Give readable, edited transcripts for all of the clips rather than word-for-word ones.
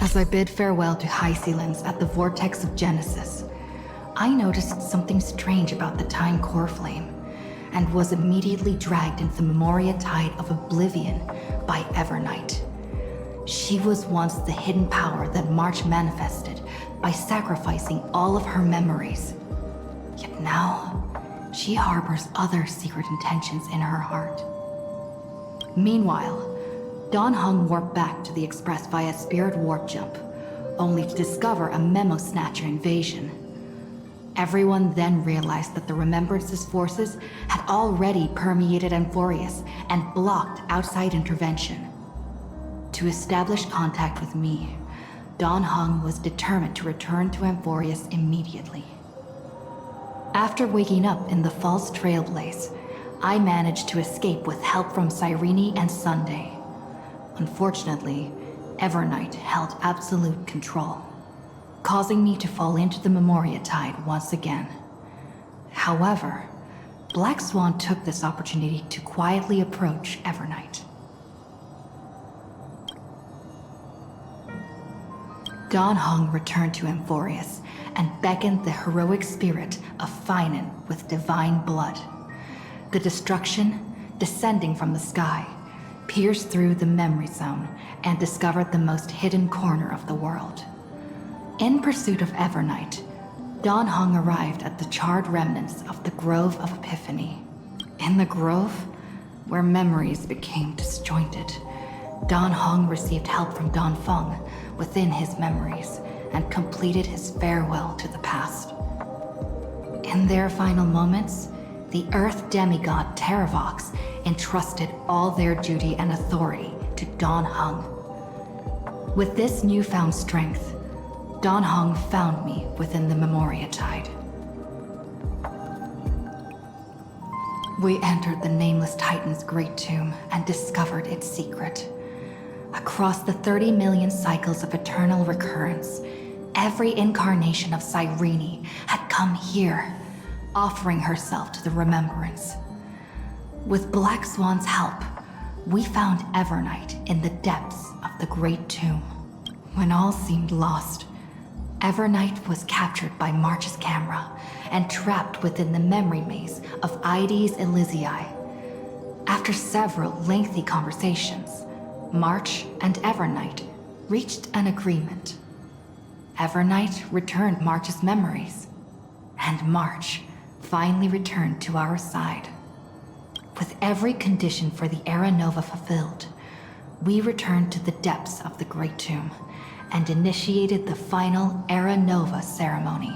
As I bid farewell to High Sealants at the vortex of Genesis, I noticed something strange about the Time Core Flame, and was immediately dragged into the Memoria Tide of Oblivion by Evernight. She was once the hidden power that March manifested by sacrificing all of her memories. Yet now, she harbors other secret intentions in her heart. Meanwhile, Dawn Hung warped back to the Express via Spirit Warp Jump, only to discover a Memo Snatcher invasion. Everyone then realized that the Remembrance's forces had already permeated Amphoreus and blocked outside intervention. To establish contact with me, Dawn Hung was determined to return to Amphoreus immediately. After waking up in the false Trailblaze, I managed to escape with help from Cyrene and Sunday. Unfortunately, Evernight held absolute control, causing me to fall into the Memoria Tide once again. However, Black Swan took this opportunity to quietly approach Evernight. Dawn Hung returned to Amphoreus and beckoned the heroic spirit of Finan with divine blood. The destruction, descending from the sky, pierced through the memory zone and discovered the most hidden corner of the world. In pursuit of Evernight, Dawn Hung arrived at the charred remnants of the Grove of Epiphany. In the grove, where memories became disjointed, Dawn Hung received help from Dawn Feng within his memories and completed his farewell to the past. In their final moments, the Earth demigod Terravox entrusted all their duty and authority to Dawn Hung. With this newfound strength, Dawn Hung found me within the Memoria Tide. We entered the Nameless Titan's great tomb and discovered its secret. Across the 30 million cycles of eternal recurrence, every incarnation of Cyrene had come here, offering herself to the Remembrance. With Black Swan's help, we found Evernight in the depths of the Great Tomb. When all seemed lost, Evernight was captured by March's camera and trapped within the memory maze of Ides Elysiae. After several lengthy conversations, March and Evernight reached an agreement. Evernight returned March's memories, and March finally returned to our side. With every condition for the Era Nova fulfilled, we returned to the depths of the Great Tomb and initiated the final Era Nova ceremony.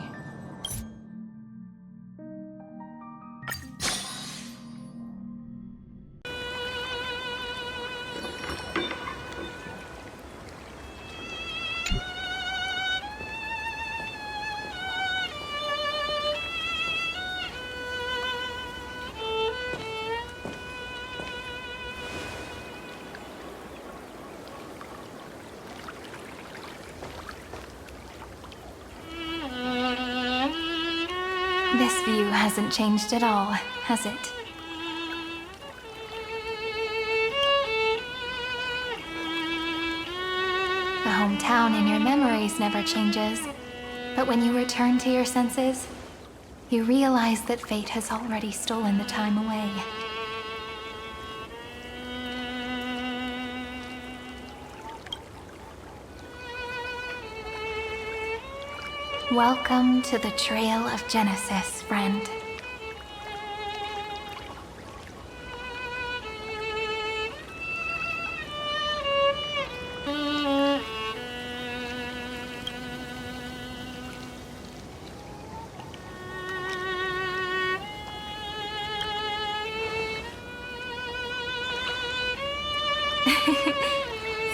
This view hasn't changed at all, has it? The hometown in your memories never changes, but when you return to your senses, you realize that fate has already stolen the time away. Welcome to the Trail of Genesis, friend.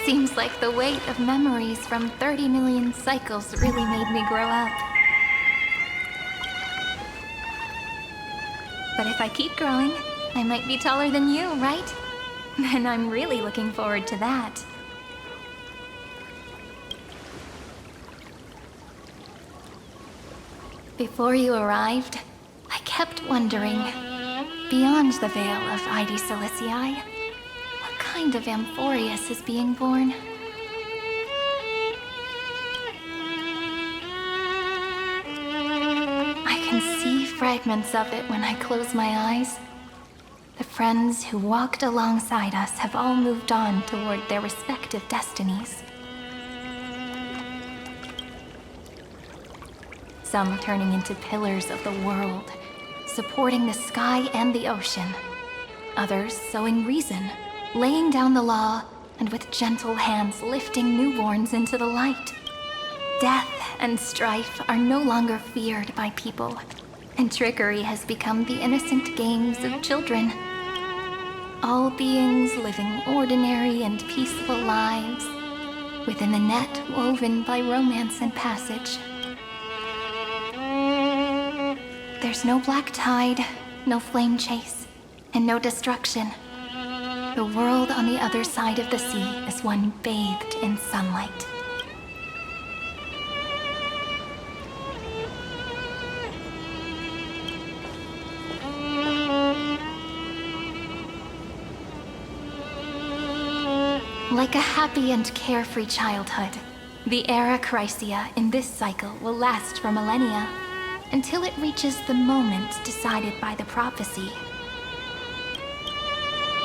Seems like the weight of memories from 30 million cycles really made me grow up. But if I keep growing, I might be taller than you, right? And I'm really looking forward to that. Before you arrived, I kept wondering, beyond the veil of Ides Elysiae, what kind of Amphoreus is being born? can see fragments of it when I close my eyes. The friends who walked alongside us have all moved on toward their respective destinies. Some turning into pillars of the world, supporting the sky and the ocean. Others sowing reason, laying down the law, and with gentle hands lifting newborns into the light. Death and strife are no longer feared by people, and trickery has become the innocent games of children. All beings living ordinary and peaceful lives, within the net woven by romance and passage. There's no black tide, no flame chase, and no destruction. The world on the other side of the sea is one bathed in sunlight. Like a happy and carefree childhood, the era Chrysia in this cycle will last for millennia, until it reaches the moment decided by the prophecy.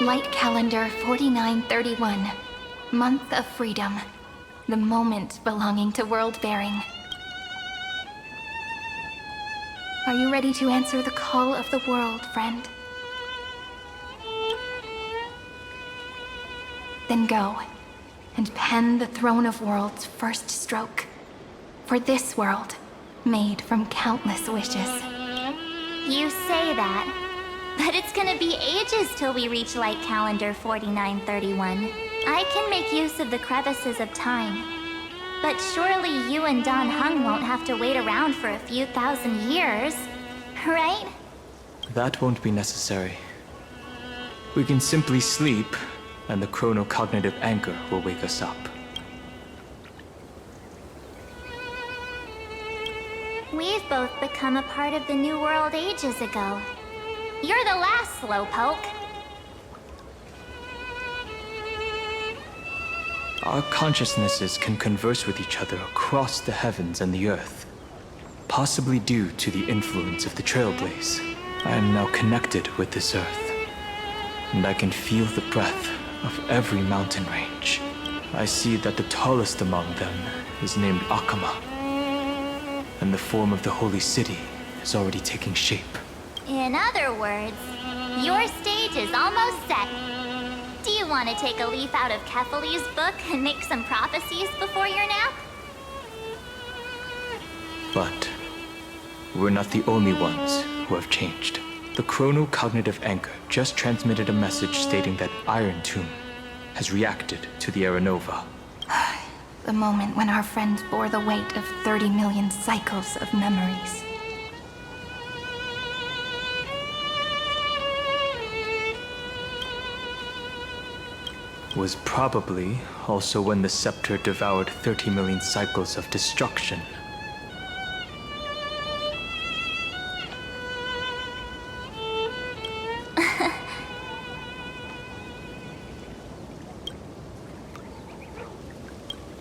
Light calendar 4931, month of freedom, the moment belonging to world-bearing. Are you ready to answer the call of the world, friend? Then go, and pen the Throne of Worlds' first stroke. For this world, made from countless wishes. You say that, but it's gonna be ages till we reach light calendar 4931. I can make use of the crevices of time, but surely you and Don Hung won't have to wait around for a few thousand years, right? That won't be necessary. We can simply sleep, and the chronocognitive anchor will wake us up. We've both become a part of the New World ages ago. You're the last slowpoke. Our consciousnesses can converse with each other across the heavens and the earth, possibly due to the influence of the Trailblaze. I am now connected with this earth, and I can feel the breath of every mountain range. I see that the tallest among them is named Akama, and the form of the holy city is already taking shape. In other words, your stage is almost set. Do you want to take a leaf out of Kefali's book and make some prophecies before your nap? But we're not the only ones who have changed. The chronocognitive anchor just transmitted a message stating that Iron Tomb has reacted to the Era Nova. The moment when our friend bore the weight of 30 million cycles of memories. Was probably also when the scepter devoured 30 million cycles of destruction.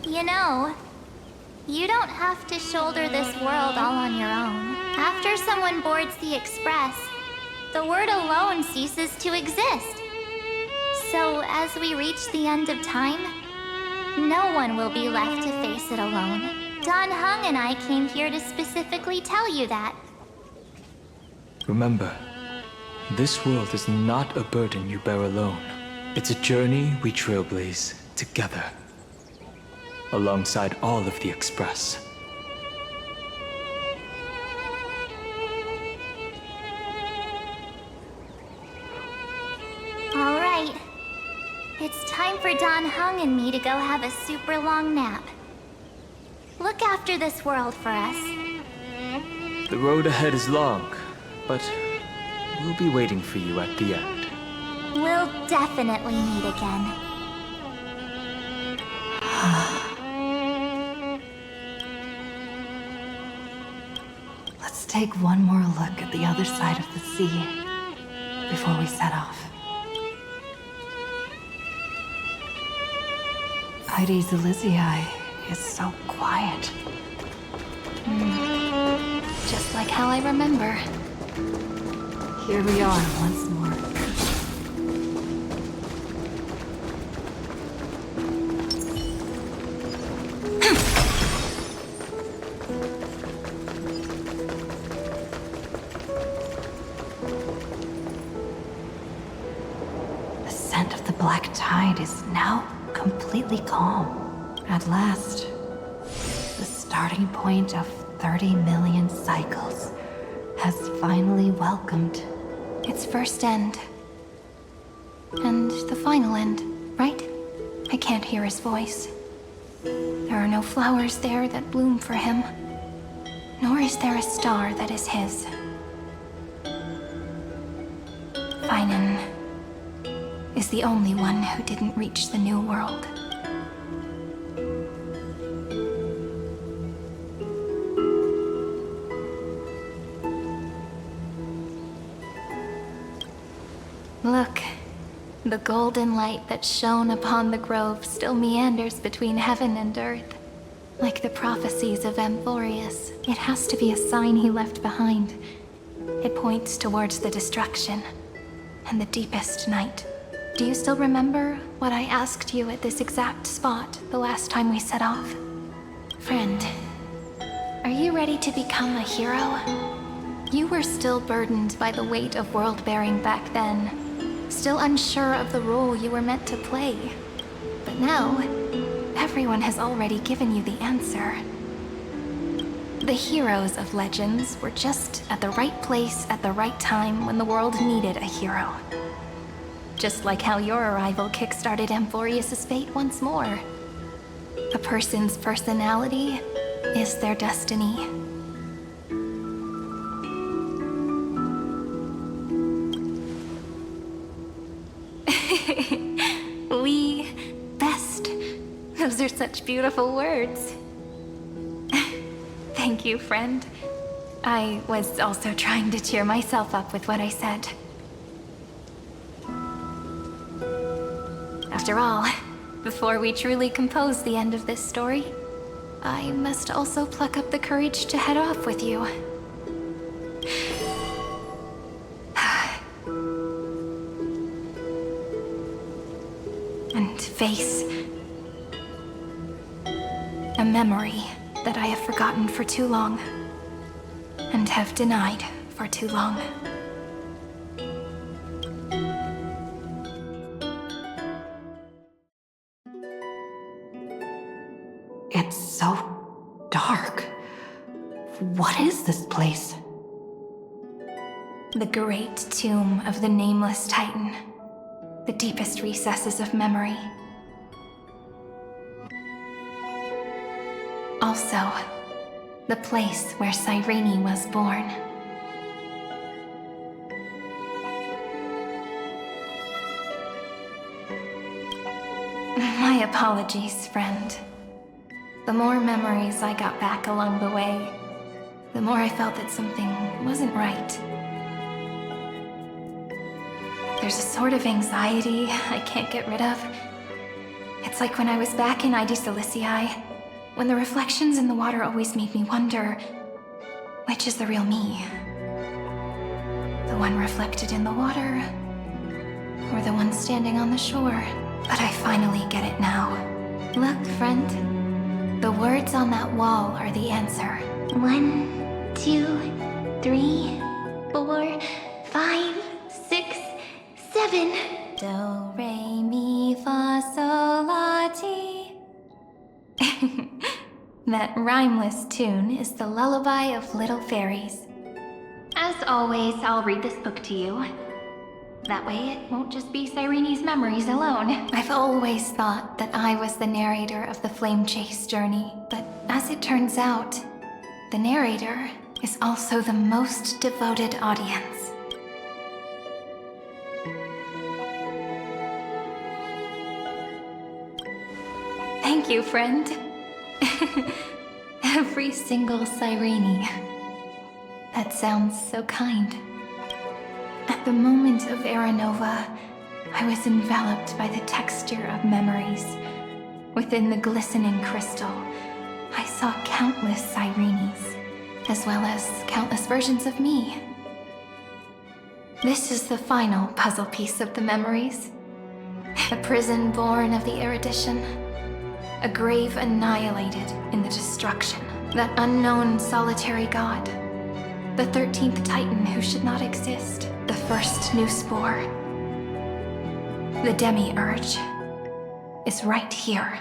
You know, you don't have to shoulder this world all on your own. After someone boards the Express, the word alone ceases to exist. So as we reach the end of time, no one will be left to face it alone. Don Hung and I came here to specifically tell you that. Remember, this world is not a burden you bear alone. It's a journey we trailblaze together, alongside all of the Express. All right. It's time for Don Hung and me to go have a super long nap. Look after this world for us. The road ahead is long, but we'll be waiting for you at the end. We'll definitely meet again. Let's take one more look at the other side of the sea before we set off. Heidi's Elysiae is so quiet. just like how I remember. Here we are once more. The scent of the black tide is now completely calm. At last, the starting point of 30 million cycles has finally welcomed Its first end. And the final end, right? I can't hear his voice. There are no flowers there that bloom for him. Nor is there a star that is his. Finan is the only one who didn't reach the new world. Look, the golden light that shone upon the grove still meanders between heaven and earth. Like the prophecies of Amphoreus, it has to be a sign he left behind. It points towards the destruction and the deepest night. Do you still remember what I asked you at this exact spot the last time we set off? Friend, are you ready to become a hero? You were still burdened by the weight of world-bearing back then. Still unsure of the role you were meant to play. But now, everyone has already given you the answer. The heroes of legends were just at the right place at the right time when the world needed a hero. Just like how your arrival kickstarted Amphoreus' fate once more. A person's personality is their destiny. We best. Those are such beautiful words. Thank you, friend. I was also trying to cheer myself up with what I said. After all, before we truly compose the end of this story, I must also pluck up the courage to head off with you. And face a memory that I have forgotten for too long, and have denied for too long. It's so dark. What is this place? The great tomb of the Nameless Titan. The deepest recesses of memory. Also, the place where Cyrene was born. My apologies, friend. The more memories I got back along the way, the more I felt that something wasn't right. There's a sort of anxiety I can't get rid of. It's like when I was back in ID Silicii, when the reflections in the water always made me wonder, which is the real me? The one reflected in the water, or the one standing on the shore? But I finally get it now. Look, friend. The words on that wall are the answer. 1, 2, 3, 4, 5, 6, 7. Do, re, mi, fa, sol, la, ti. That rhymeless tune is the lullaby of little fairies. As always, I'll read this book to you. That way it won't just be Cyrene's memories alone. I've always thought that I was the narrator of the Flame Chase journey, but as it turns out, the narrator is also the most devoted audience. Thank you, friend. Every single Cyrene. That sounds so kind. At the moment of Aranova, I was enveloped by the texture of memories. Within the glistening crystal, I saw countless Cyrenes. as well as countless versions of me. This is the final puzzle piece of the memories. A prison born of the erudition. A grave annihilated in the destruction. That unknown solitary god. The 13th Titan who should not exist. The first new spore. The Demiurge is right here.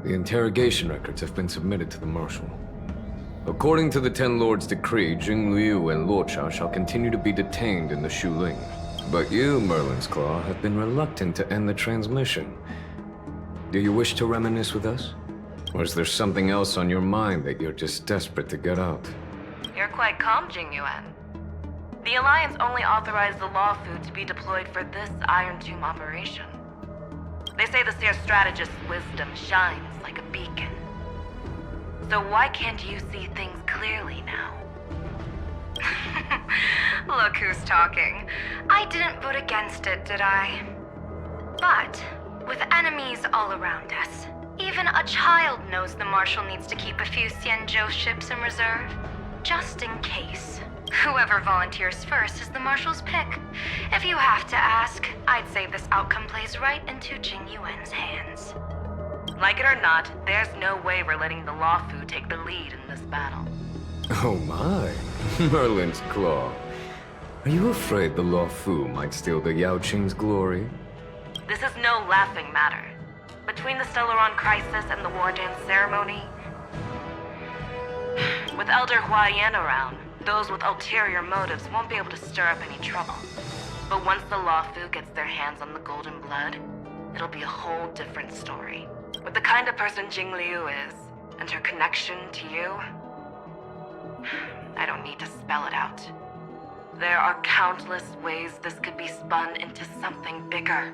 The interrogation records have been submitted to the Marshal. According to the Ten Lords' decree, Jing Liu and Luocha shall continue to be detained in the Shuling. But you, Merlin's Claw, have been reluctant to end the transmission. Do you wish to reminisce with us? Or is there something else on your mind that you're just desperate to get out? You're quite calm, Jing Yuan. The Alliance only authorized the Law Fu to be deployed for this Iron Tomb operation. They say the Seer Strategist's wisdom shines like a beacon. So why can't you see things clearly now? Look who's talking. I didn't vote against it, did I? But, with enemies all around us, even a child knows the Marshal needs to keep a few Xianzhou ships in reserve, just in case. Whoever volunteers first is the Marshal's pick. If you have to ask, I'd say this outcome plays right into Jing Yuan's hands. Like it or not, there's no way we're letting the Law Fu take the lead in this battle. Oh my, Merlin's Claw. Are you afraid the Law Fu might steal the Yao Qing's glory? This is no laughing matter. Between the Stellaron crisis and the War Dance ceremony, with Elder Huaiyan around, those with ulterior motives won't be able to stir up any trouble. But once the Law Fu gets their hands on the Golden Blood, it'll be a whole different story. With the kind of person Jing Liu is, and her connection to you, I don't need to spell it out. There are countless ways this could be spun into something bigger.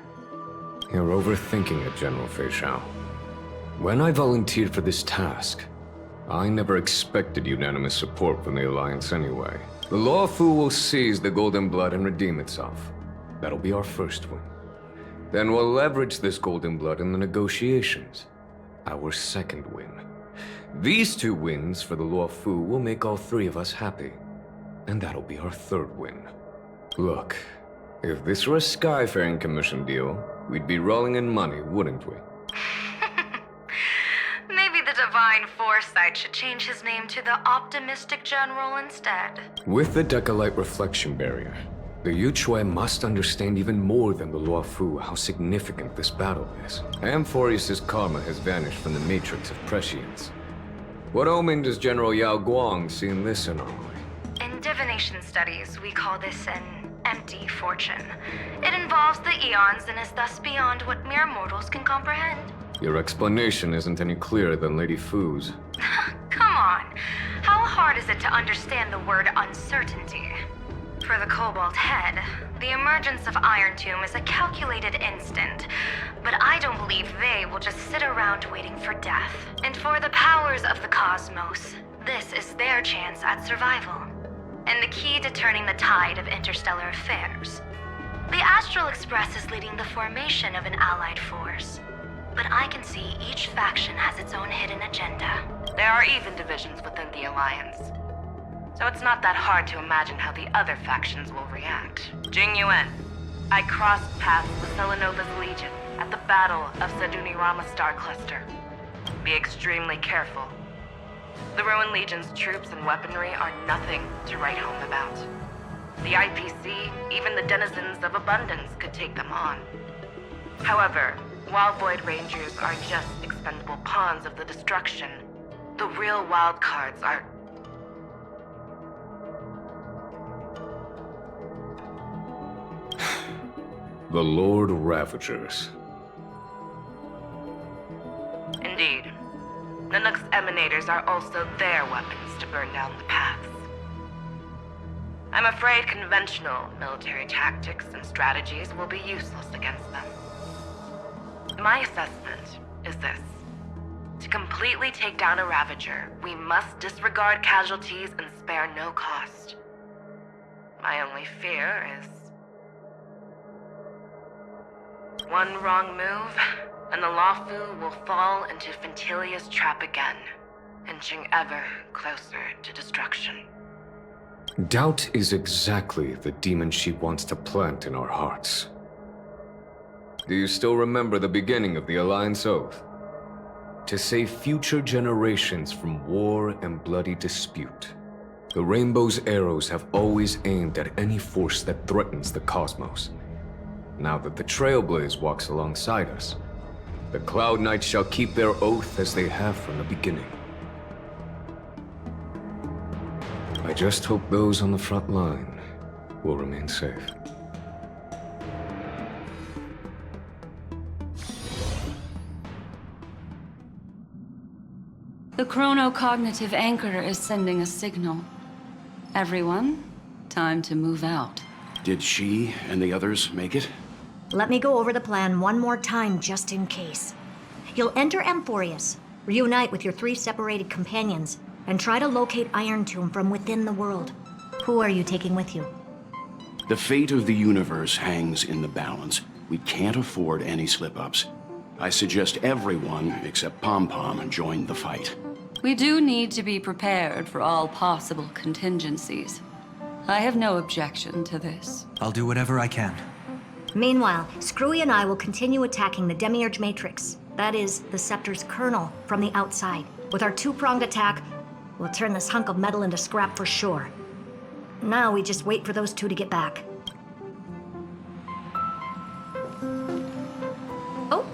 You're overthinking it, General Fei Shao. When I volunteered for this task, I never expected unanimous support from the Alliance anyway. The Law Fu will seize the Golden Blood and redeem itself. That'll be our first win. Then we'll leverage this Golden Blood in the negotiations. Our second win. These two wins for the Law Fu will make all three of us happy. And that'll be our third win. Look, if this were a Skyfaring Commission deal, we'd be rolling in money, wouldn't we? Maybe the Divine Foresight should change his name to the Optimistic General instead. With the Decalite Reflection Barrier, the Yuchue must understand even more than the Law Fu how significant this battle is. Amphoreus' karma has vanished from the matrix of prescience. What omen does General Yao Guang see in this anomaly? In divination studies, we call this an empty fortune. It involves the eons and is thus beyond what mere mortals can comprehend. Your explanation isn't any clearer than Lady Fu's. Come on. How hard is it to understand the word uncertainty? For the Cobalt Head, the emergence of Iron Tomb is a calculated instant, but I don't believe they will just sit around waiting for death. And for the powers of the cosmos, this is their chance at survival, and the key to turning the tide of interstellar affairs. The Astral Express is leading the formation of an allied force, but I can see each faction has its own hidden agenda. There are even divisions within the Alliance, so it's not that hard to imagine how the other factions will react. Jing Yuan, I crossed paths with Selenova's Legion at the Battle of Sedunirama Star Cluster. Be extremely careful. The Ruined Legion's troops and weaponry are nothing to write home about. The IPC, even the denizens of Abundance, could take them on. However, while Void Rangers are just expendable pawns of the destruction, the real wild cards are... The Lord Ravagers. Indeed. Nanook's emanators are also their weapons to burn down the paths. I'm afraid conventional military tactics and strategies will be useless against them. My assessment is this. To completely take down a Ravager, we must disregard casualties and spare no cost. My only fear is One wrong move, and the Lawfu will fall into Fintilia's trap again, inching ever closer to destruction. Doubt is exactly the demon she wants to plant in our hearts. Do you still remember the beginning of the Alliance Oath? To save future generations from war and bloody dispute. The Rainbow's arrows have always aimed at any force that threatens the cosmos. Now that the Trailblaze walks alongside us, the Cloud Knights shall keep their oath as they have from the beginning. I just hope those on the front line will remain safe. The chronocognitive anchor is sending a signal. Everyone, time to move out. Did she and the others make it? Let me go over the plan one more time just in case. You'll enter Amphoreus, reunite with your 3 separated companions, and try to locate Iron Tomb from within the world. Who are you taking with you? The fate of the universe hangs in the balance. We can't afford any slip-ups. I suggest everyone except Pom-Pom join the fight. We do need to be prepared for all possible contingencies. I have no objection to this. I'll do whatever I can. Meanwhile, Screwy and I will continue attacking the Demiurge Matrix. That is, the Scepter's kernel, from the outside. With our 2-pronged attack, we'll turn this hunk of metal into scrap for sure. Now we just wait for those 2 to get back. Oh,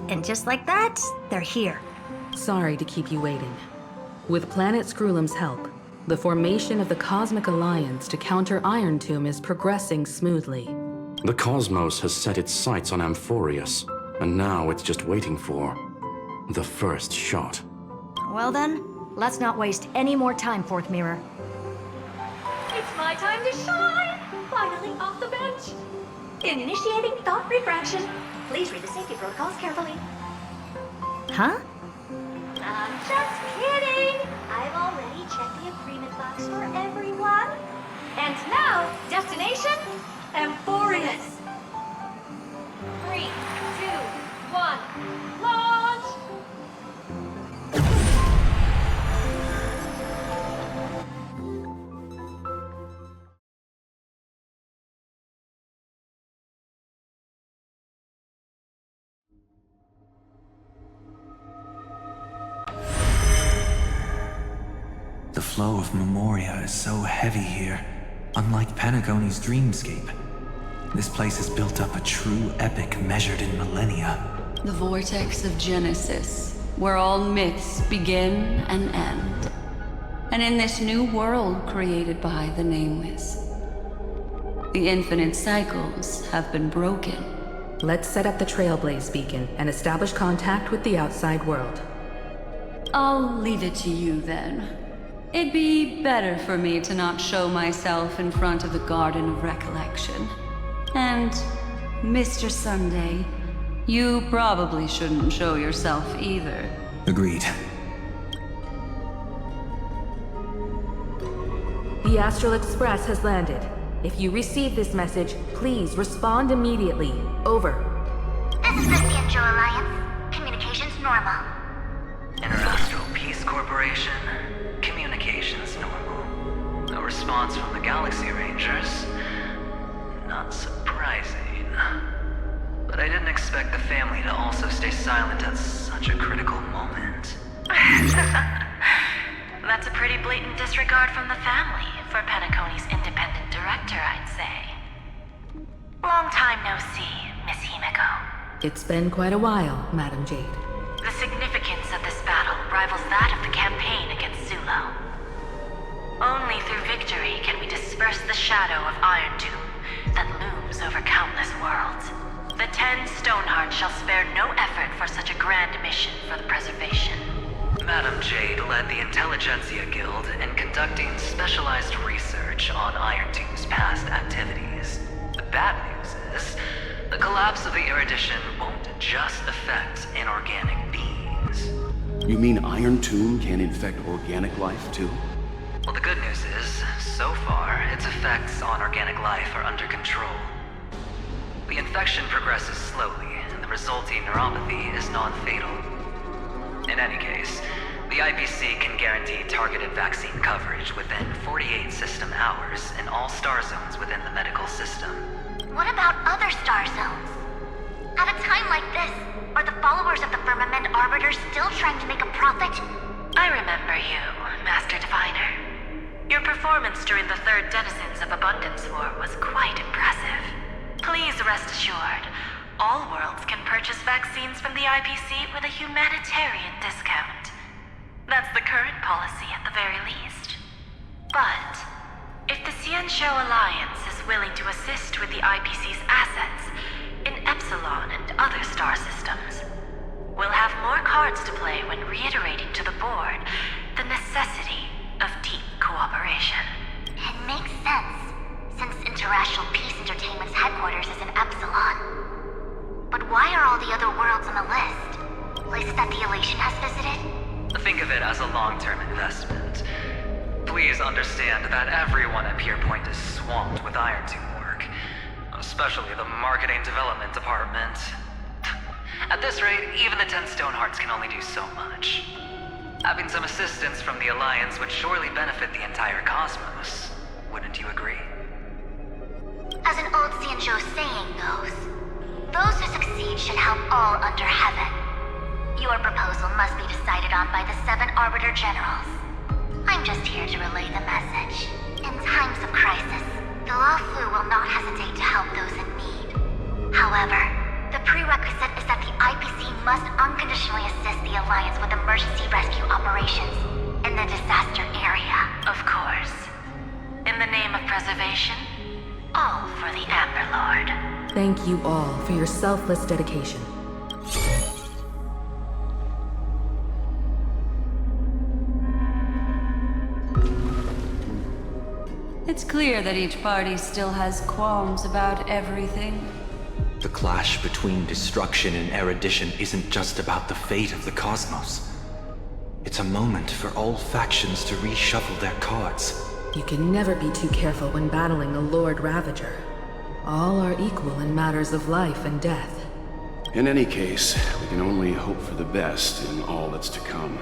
and just like that, they're here. Sorry to keep you waiting. With Planet Screwlum's help, the formation of the Cosmic Alliance to counter Iron Tomb is progressing smoothly. The cosmos has set its sights on Amphoreus, and now it's just waiting for the first shot. Well then, let's not waste any more time, Fourth Mirror. It's my time to shine! Finally off the bench! Initiating thought refraction. Please read the safety protocols carefully. Huh? I'm just kidding! I've already checked the agreement box for everyone. And now, destination, Amphoreus. 3, 2, 1, launch! The flow of Memoria is so heavy here, unlike Panagoni's dreamscape. This place has built up a true epic measured in millennia. The vortex of Genesis, where all myths begin and end. And in this new world created by the Nameless, the infinite cycles have been broken. Let's set up the Trailblaze beacon and establish contact with the outside world. I'll leave it to you then. It'd be better for me to not show myself in front of the Garden of Recollection. And, Mr. Sunday, you probably shouldn't show yourself either. Agreed. The Astral Express has landed. If you receive this message, please respond immediately. Over. This is the Angel Alliance. Communications normal. Interastral Peace Corporation. Communications normal. No response from the Galaxy Rangers. Not surprising. But I didn't expect the family to also stay silent at such a critical moment. That's a pretty blatant disregard from the family for Penacony's independent director, I'd say. Long time no see, Miss Himiko. It's been quite a while, Madam Jade. The significance of this battle rivals that of the campaign against Zulo. Only through victory can we disperse the shadow of Iron Tomb that looms over countless worlds. The 10 Stonehearts shall spare no effort for such a grand mission for the preservation. Madam Jade led the Intelligentsia Guild in conducting specialized research on Iron Tomb's past activities. The bad news is, the collapse of the erudition won't just affect inorganic beings. You mean Iron Tomb can infect organic life, too? Well, the good news is, so far, its effects on organic life are under control. The infection progresses slowly, the resulting neuropathy is non-fatal. In any case, the IPC can guarantee targeted vaccine coverage within 48 system hours in all star zones within the medical system. What about other star zones? At a time like this, are the followers of the Firmament Arbiters still trying to make a profit? I remember you, Master Diviner. Your performance during the Third Denizens of Abundance War was quite impressive. Please rest assured, all worlds can purchase vaccines from the IPC with a humanitarian discount. That's the current policy at the very least. But if the Xianzhou Alliance is willing to assist with the IPC's assets in Epsilon and other star systems, we'll have more cards to play when reiterating to the board the necessity of deep cooperation. It makes sense, since Interracial Peace Entertainment's headquarters is in Epsilon. But why are all the other worlds on the list? Places that the Elation has visited? Think of it as a long-term investment. Please understand that everyone at Pierpoint is swamped with Iron Tomb work, especially the marketing development department. At this rate, even the 10 Stonehearts can only do so much. Having some assistance from the Alliance would surely benefit the entire cosmos. Wouldn't you agree? As an old Xianzhou saying goes, those who succeed should help all under heaven. Your proposal must be decided on by the 7 Arbiter Generals. I'm just here to relay the message. In times of crisis, the Law Fu will not hesitate to help those in need. However, the prerequisite is that the IPC must unconditionally assist the Alliance with emergency rescue operations in the disaster area. Of course. In the name of preservation, all for the Amber Lord. Thank you all for your selfless dedication. It's clear that each party still has qualms about everything. The clash between destruction and erudition isn't just about the fate of the cosmos. It's a moment for all factions to reshuffle their cards. You can never be too careful when battling a Lord Ravager. All are equal in matters of life and death. In any case, we can only hope for the best in all that's to come.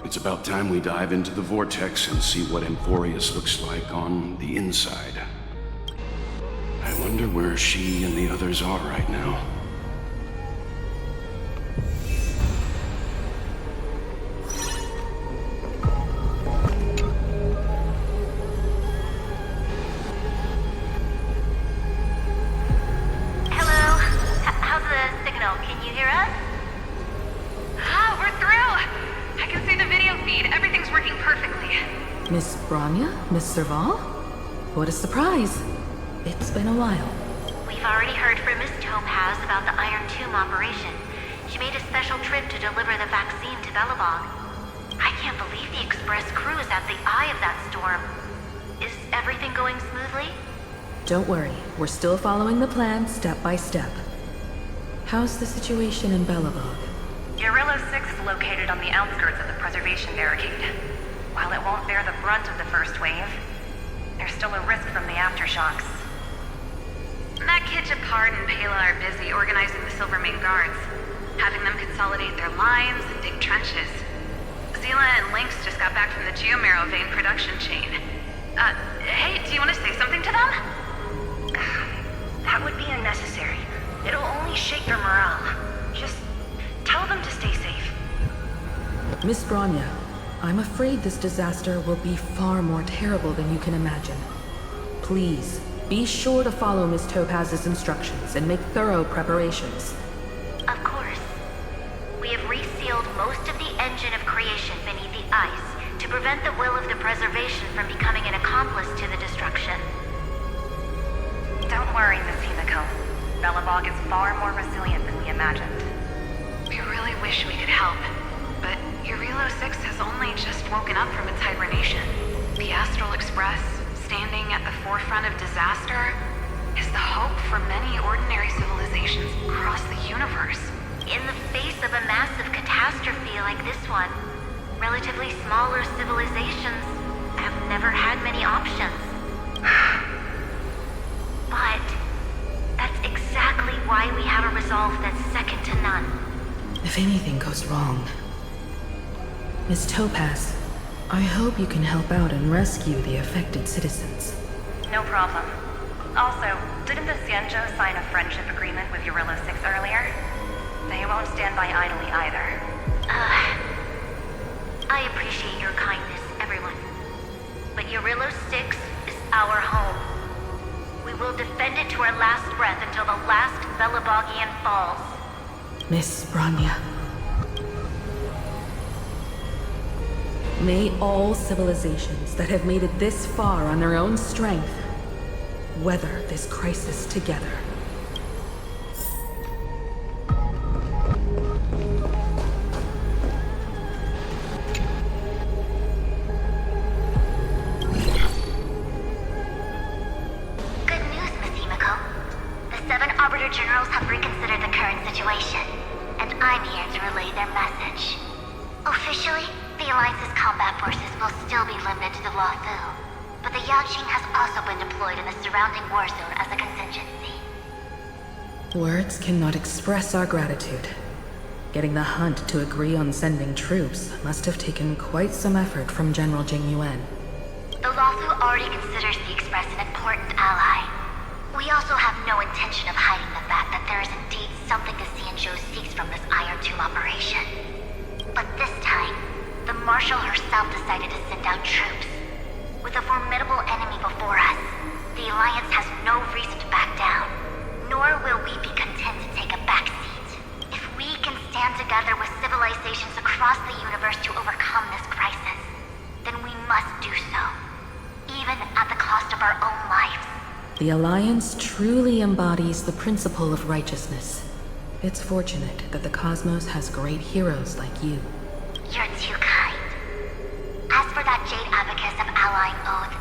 It's about time we dive into the vortex and see what Amphoreus looks like on the inside. I wonder where she and the others are right now. Hello? How's the signal? Can you hear us? Ah, we're through! I can see the video feed. Everything's working perfectly. Miss Bronya? Miss Serval? What a surprise. It's been a while. We've already heard from Miss Topaz about the Iron Tomb operation. She made a special trip to deliver the vaccine to Belobog. I can't believe the Express crew is at the eye of that storm. Is everything going smoothly? Don't worry, we're still following the plan step by step. How's the situation in Belobog? Guerrilla 6 is located on the outskirts of the preservation barricade. While it won't bear the brunt of the first wave, there's still a risk from the aftershocks. That kid Japard and Pela are busy organizing the Silvermane Guards, having them consolidate their lines and dig trenches. Zila and Lynx just got back from the Geomarrow vein production chain. Hey, do you want to say something to them? That would be unnecessary. It'll only shake their morale. Just tell them to stay safe. Miss Bronya, I'm afraid this disaster will be far more terrible than you can imagine. Please, be sure to follow Miss Topaz's instructions and make thorough preparations. Of course. We have resealed most of the engine of creation beneath the ice to prevent the will of the preservation from becoming an accomplice to the destruction. Don't worry, Miss Himiko. Belobog is far more resilient than we imagined. We really wish we could help, but Urilo 6 has only just woken up from its hibernation. The Astral Express, standing at the forefront of disaster, is the hope for many ordinary civilizations across the universe. In the face of a massive catastrophe like this one, relatively smaller civilizations have never had many options. But that's exactly why we have a resolve that's second to none. If anything goes wrong... Miss Topaz, I hope you can help out and rescue the affected citizens. No problem. Also, didn't the Xianzhou sign a friendship agreement with Eurillo 6 earlier? They won't stand by idly either. I appreciate your kindness, everyone. But Eurillo 6 is our home. We will defend it to our last breath until the last Velabogian falls. Miss Bronya. May all civilizations that have made it this far on their own strength weather this crisis together. Good news, Miss Himiko. The 7 Arbiter Generals have reconsidered the current situation, and I'm here to relay their message. Officially, the Alliance's combat forces will still be limited to the Luofu, but the Yaoqing has also been deployed in the surrounding war zone as a contingency. Words cannot express our gratitude. Getting the Hunt to agree on sending troops must have taken quite some effort from General Jing Yuan. The Luofu already considers the Express an important ally. We also have no intention of hiding the fact that there is indeed something the Xianzhou seeks from this Iron Tomb operation. But this time, the Marshal herself decided to send out troops. With a formidable enemy before us, the Alliance has no reason to back down, nor will we be content to take a backseat. If we can stand together with civilizations across the universe to overcome this crisis, then we must do so, even at the cost of our own lives. The Alliance truly embodies the principle of righteousness. It's fortunate that the cosmos has great heroes like you. You're too kind. As for that Jade Abacus of Allying Oath,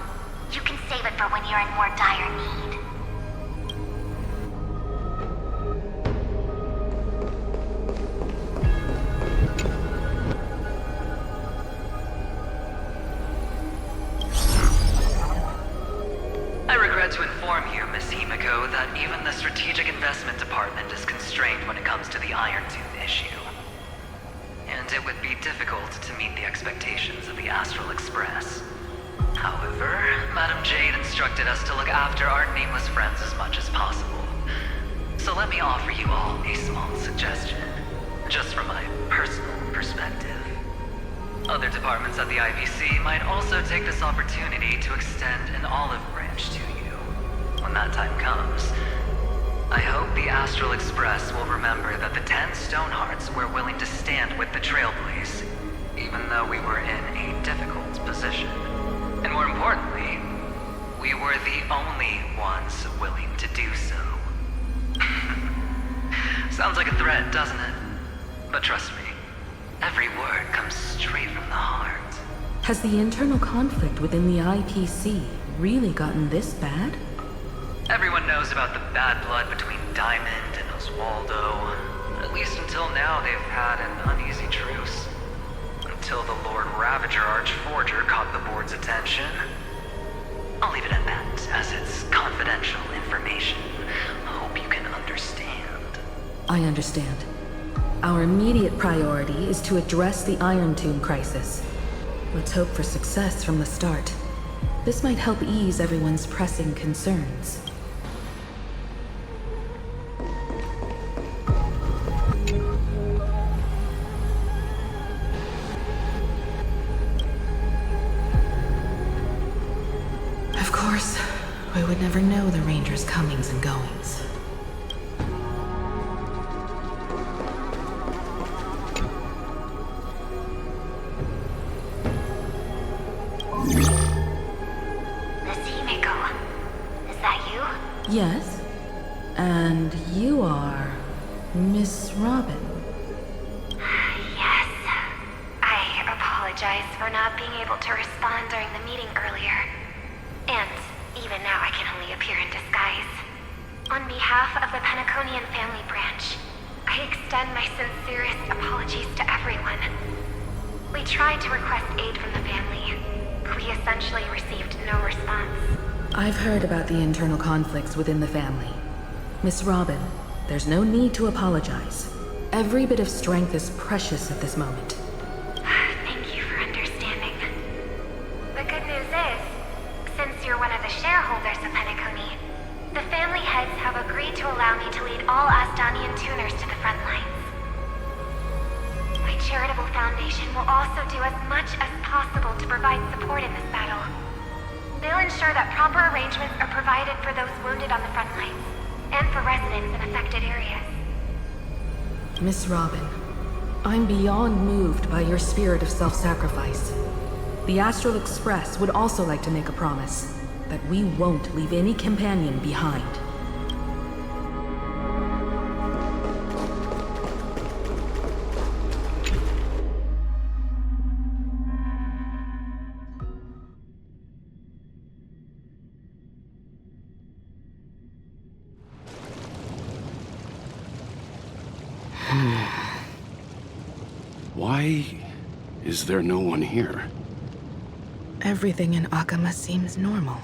you can save it for when you're in more dire need. I regret to inform you, Miss Himiko, that even the Strategic Investment Department is constrained when it comes to the Iron Tomb issue. And it would be difficult to meet the expectations of the Astral Express. However, Madame Jade instructed us to look after our nameless friends as much as possible. So let me offer you all a small suggestion, just from my personal perspective. Other departments at the IBC might also take this opportunity to extend an olive branch to you. When that time comes, I hope the Astral Express will remember that the 10 Stonehearts were willing to stand with the Trailblaze, even though we were in a difficult position. And more importantly, we were the only ones willing to do so. Sounds like a threat, doesn't it? But trust me, every word comes straight from the heart. Has the internal conflict within the IPC really gotten this bad? Everyone knows about the bad blood between Diamond and Oswaldo. At least until now, they've had an uneasy truce. Until the Lord Ravager Archforger caught the board's attention. I'll leave it at that, as it's confidential information. Hope you can understand. I understand. Our immediate priority is to address the Iron Tomb crisis. Let's hope for success from the start. This might help ease everyone's pressing concerns. Of course, we would never know the Ranger's comings and goings. Yes, and you are Miss Robin. Yes. I apologize for not being able to respond during the meeting earlier. And even now I can only appear in disguise. On behalf of the Penaconian family branch, I extend my sincerest apologies to everyone. We tried to request aid from the family. We essentially received no response. I've heard about the internal conflicts within the family. Miss Robin, There's no need to apologize. Every bit of strength is precious at this moment. Thank you for understanding. The good news is, since you're one of the shareholders of Penacony, the family heads have agreed to allow me to lead all Astonian tuners to the front lines. My charitable foundation will also do as much as possible to provide support in this battle. They'll ensure that proper arrangements are provided for those wounded on the front lines, and for residents in affected areas. Miss Robin, I'm beyond moved by your spirit of self-sacrifice. The Astral Express would also like to make a promise that we won't leave any companion behind. Why is there no one here? Everything in Akama seems normal.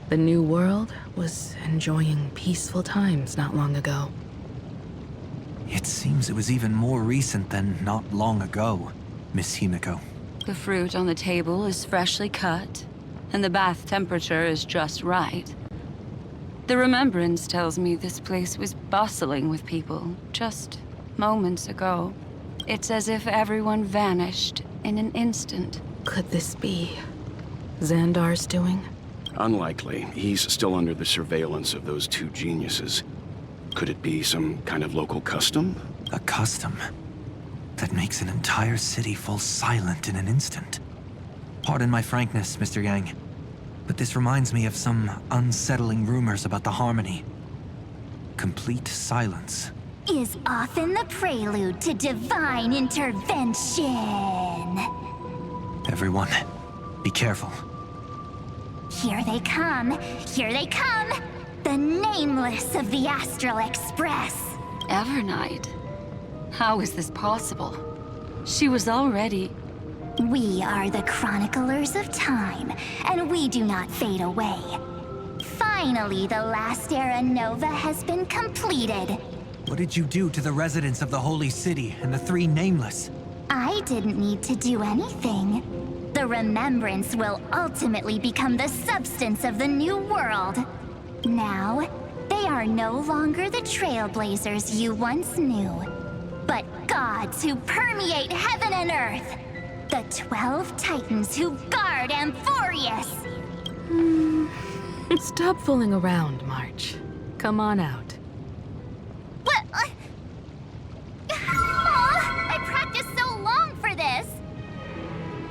The New World was enjoying peaceful times not long ago. It seems it was even more recent than not long ago, Miss Himiko. The fruit on the table is freshly cut, and the bath temperature is just right. The remembrance tells me this place was bustling with people just moments ago. It's as if everyone vanished in an instant. Could this be Xandar's doing? Unlikely. He's still under the surveillance of those two geniuses. Could it be some kind of local custom? A custom that makes an entire city fall silent in an instant. Pardon my frankness, Mr. Yang, but this reminds me of some unsettling rumors about the Harmony. Complete silence is often the prelude to divine intervention. Everyone, be careful. Here they come! Here they come! The Nameless of the Astral Express! Evernight? How is this possible? She was already... We are the Chroniclers of Time, and we do not fade away. Finally, the last Era Nova has been completed. What did you do to the residents of the Holy City and the three Nameless? I didn't need to do anything. The remembrance will ultimately become the substance of the new world. Now, they are no longer the Trailblazers you once knew, but gods who permeate heaven and earth. The 12 Titans who guard Amphoreus. Stop fooling around, March. Come on out. But... I practiced so long for this.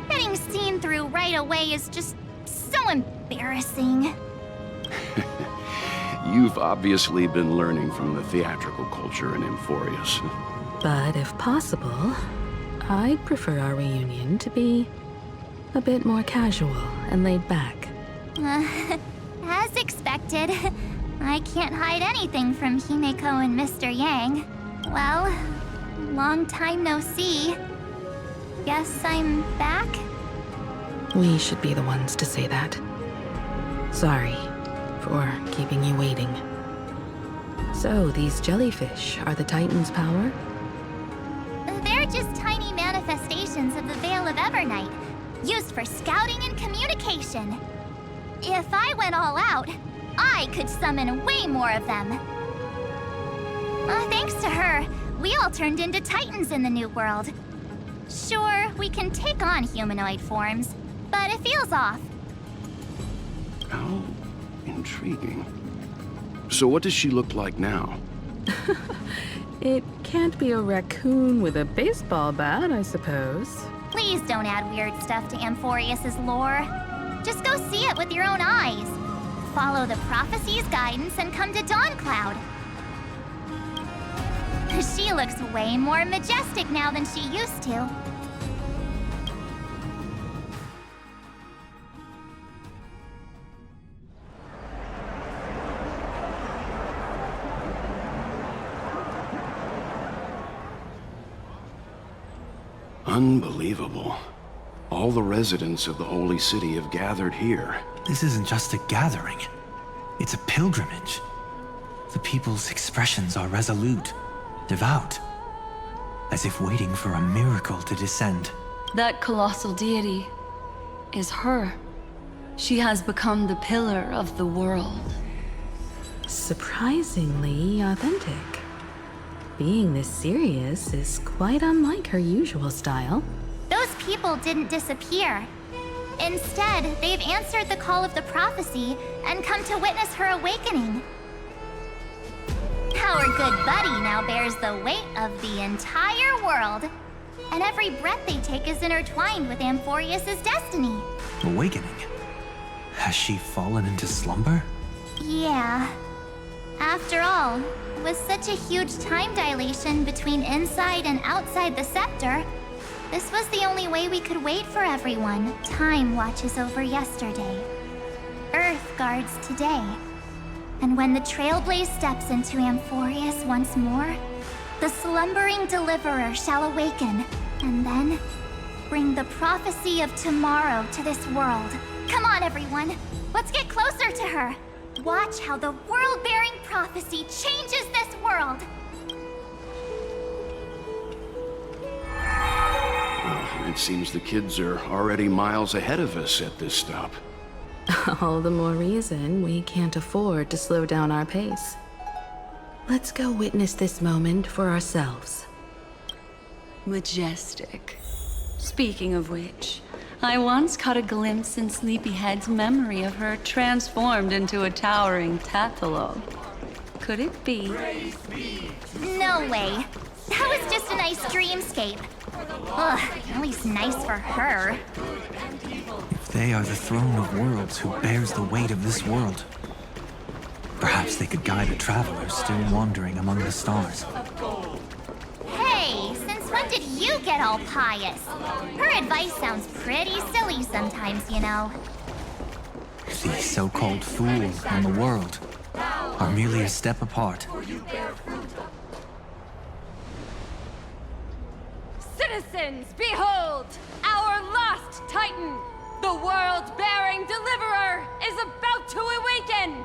Getting seen through right away is just so embarrassing. You've obviously been learning from the theatrical culture in Amphoreus. But if possible, I'd prefer our reunion to be a bit more casual and laid back. As expected, I can't hide anything from Himeko and Mr. Yang. Well, long time no see. Guess I'm back? We should be the ones to say that. Sorry for keeping you waiting. So, these jellyfish are the Titan's power? They're just tiny manifestations of the Veil of Evernight, used for scouting and communication. If I went all out, I could summon way more of them. Thanks to her, we all turned into Titans in the New World. Sure, we can take on humanoid forms, but it feels off. How intriguing. So what does she look like now? It can't be a raccoon with a baseball bat, I suppose. Please don't add weird stuff to Amphoreus' lore. Just go see it with your own eyes. Follow the prophecy's guidance and come to Dawncloud. She looks way more majestic now than she used to. Unbelievable. All the residents of the Holy City have gathered here. This isn't just a gathering. It's a pilgrimage. The people's expressions are resolute, devout, as if waiting for a miracle to descend. That colossal deity is her. She has become the pillar of the world. Surprisingly authentic. Being this serious is quite unlike her usual style. Those people didn't disappear. Instead, they've answered the call of the prophecy and come to witness her awakening. Our good buddy now bears the weight of the entire world. And every breath they take is intertwined with Amphoreus' destiny. Awakening? Has she fallen into slumber? Yeah. After all, with such a huge time dilation between inside and outside the scepter, this was the only way we could wait for everyone. Time watches over yesterday. Earth guards today. And when the Trailblaze steps into Amphoreus once more, the slumbering deliverer shall awaken, and then bring the prophecy of tomorrow to this world. Come on, everyone. Let's get closer to her. Watch how the world-bearing prophecy changes this world. It seems the kids are already miles ahead of us at this stop. All the more reason we can't afford to slow down our pace. Let's go witness this moment for ourselves. Majestic. Speaking of which, I once caught a glimpse in Sleepyhead's memory of her transformed into a towering tathalog. Could it be? No way. That was just a nice dreamscape. Ugh, at least nice for her. If they are the throne of worlds who bears the weight of this world, perhaps they could guide a traveler still wandering among the stars. Hey, since when did you get all pious? Her advice sounds pretty silly sometimes, you know. The so-called fool and the world are merely a step apart. Citizens, behold! Our last Titan, the world-bearing deliverer, is about to awaken!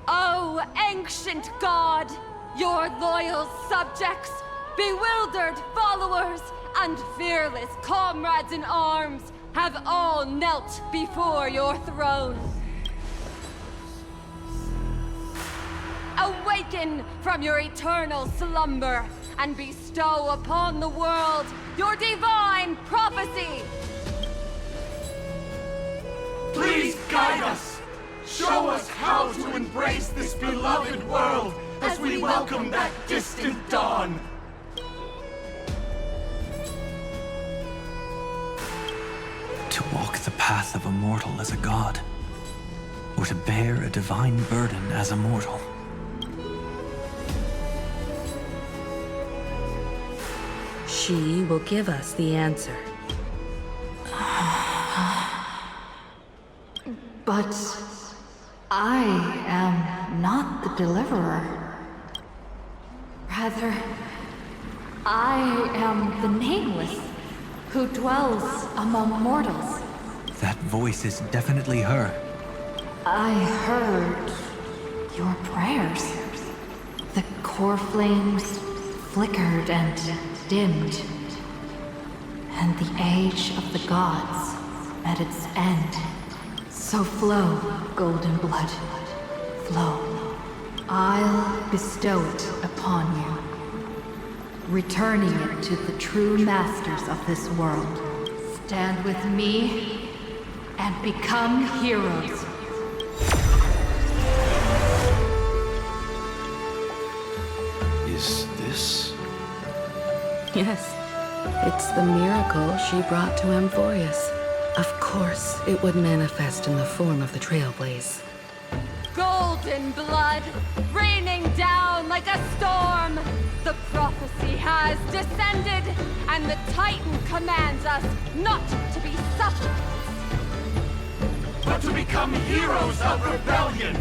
Oh, ancient god, your loyal subjects, bewildered followers, and fearless comrades in arms have all knelt before your throne. Awaken from your eternal slumber and bestow upon the world your divine prophecy! Please guide us! Show us how to embrace this beloved world as we welcome that distant dawn! To walk the path of a mortal as a god, or to bear a divine burden as a mortal. She will give us the answer. But I am not the deliverer. Rather, I am the Nameless, who dwells among mortals. That voice is definitely her. I heard your prayers. The core flames flickered and dimmed, and the age of the gods met its end. So flow, golden blood, flow. I'll bestow it upon you, returning it to the true masters of this world. Stand with me and become heroes. Is this? Yes, it's the miracle she brought to Amphoreus. Of course, it would manifest in the form of the Trailblaze. Golden blood, raining down like a storm! The prophecy has descended, and the Titan commands us not to be suppliants, but to become heroes of rebellion!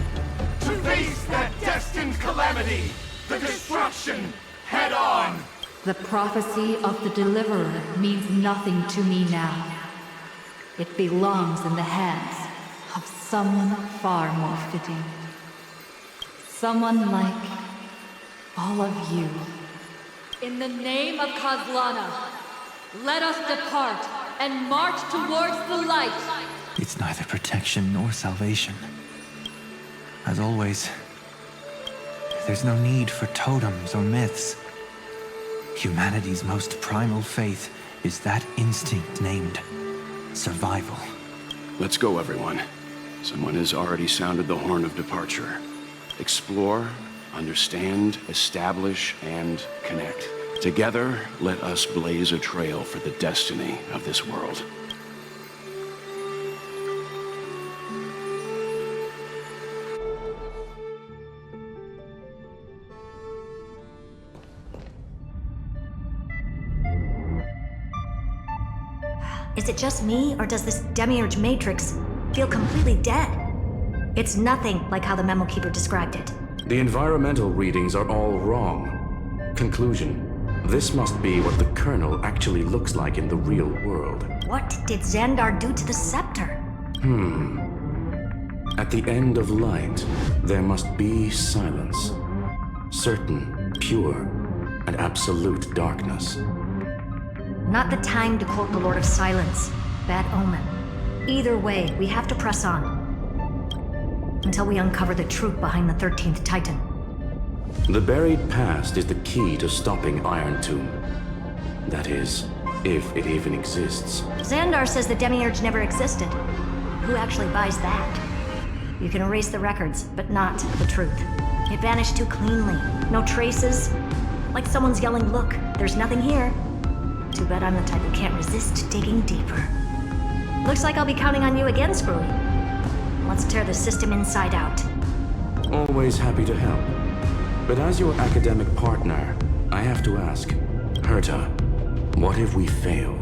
To face that destined calamity, the destruction, head on! The prophecy of the Deliverer means nothing to me now. It belongs in the hands of someone far more fitting. Someone like all of you. In the name of Kozlana, let us depart and march towards the light. It's neither protection nor salvation. As always, there's no need for totems or myths. Humanity's most primal faith is that instinct named survival. Let's go, everyone. Someone has already sounded the horn of departure. Explore, understand, establish, and connect. Together, let us blaze a trail for the destiny of this world. Is it just me, or does this Demiurge Matrix feel completely dead? It's nothing like how the Memo Keeper described it. The environmental readings are all wrong. Conclusion. This must be what the kernel actually looks like in the real world. What did Xandar do to the scepter? At the end of light, there must be silence. Certain, pure, and absolute darkness. Not the time to quote the Lord of Silence. Bad omen. Either way, we have to press on. Until we uncover the truth behind the 13th Titan. The buried past is the key to stopping Iron Tomb. That is, if it even exists. Xandar says the Demiurge never existed. Who actually buys that? You can erase the records, but not the truth. It vanished too cleanly. No traces. Like someone's yelling, "Look, there's nothing here." Too bad I'm the type who can't resist digging deeper. Looks like I'll be counting on you again, Screwy. Let's tear the system inside out. Always happy to help. But as your academic partner, I have to ask, Herta, what if we fail?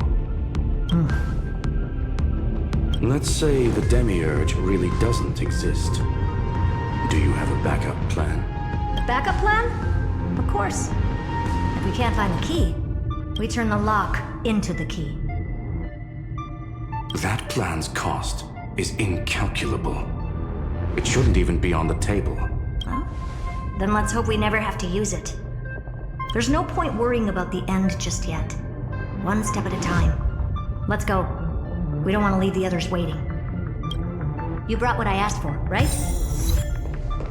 Let's say the Demiurge really doesn't exist. Do you have a backup plan? A backup plan? Of course. If we can't find the key, we turn the lock into the key. That plan's cost is incalculable. It shouldn't even be on the table. Well, then let's hope we never have to use it. There's no point worrying about the end just yet. One step at a time. Let's go. We don't want to leave the others waiting. You brought what I asked for, right?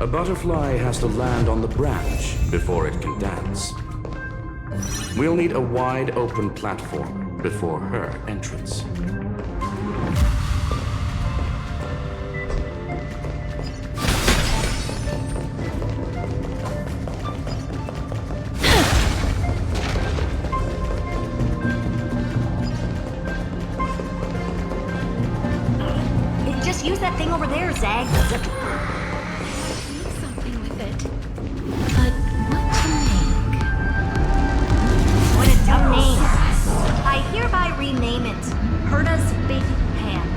A butterfly has to land on the branch before it can dance. We'll need a wide open platform before her entrance. Just use that thing over there, Zag. Something with it. But what to make? What a dumb name. I hereby rename it Herta's Big Hand.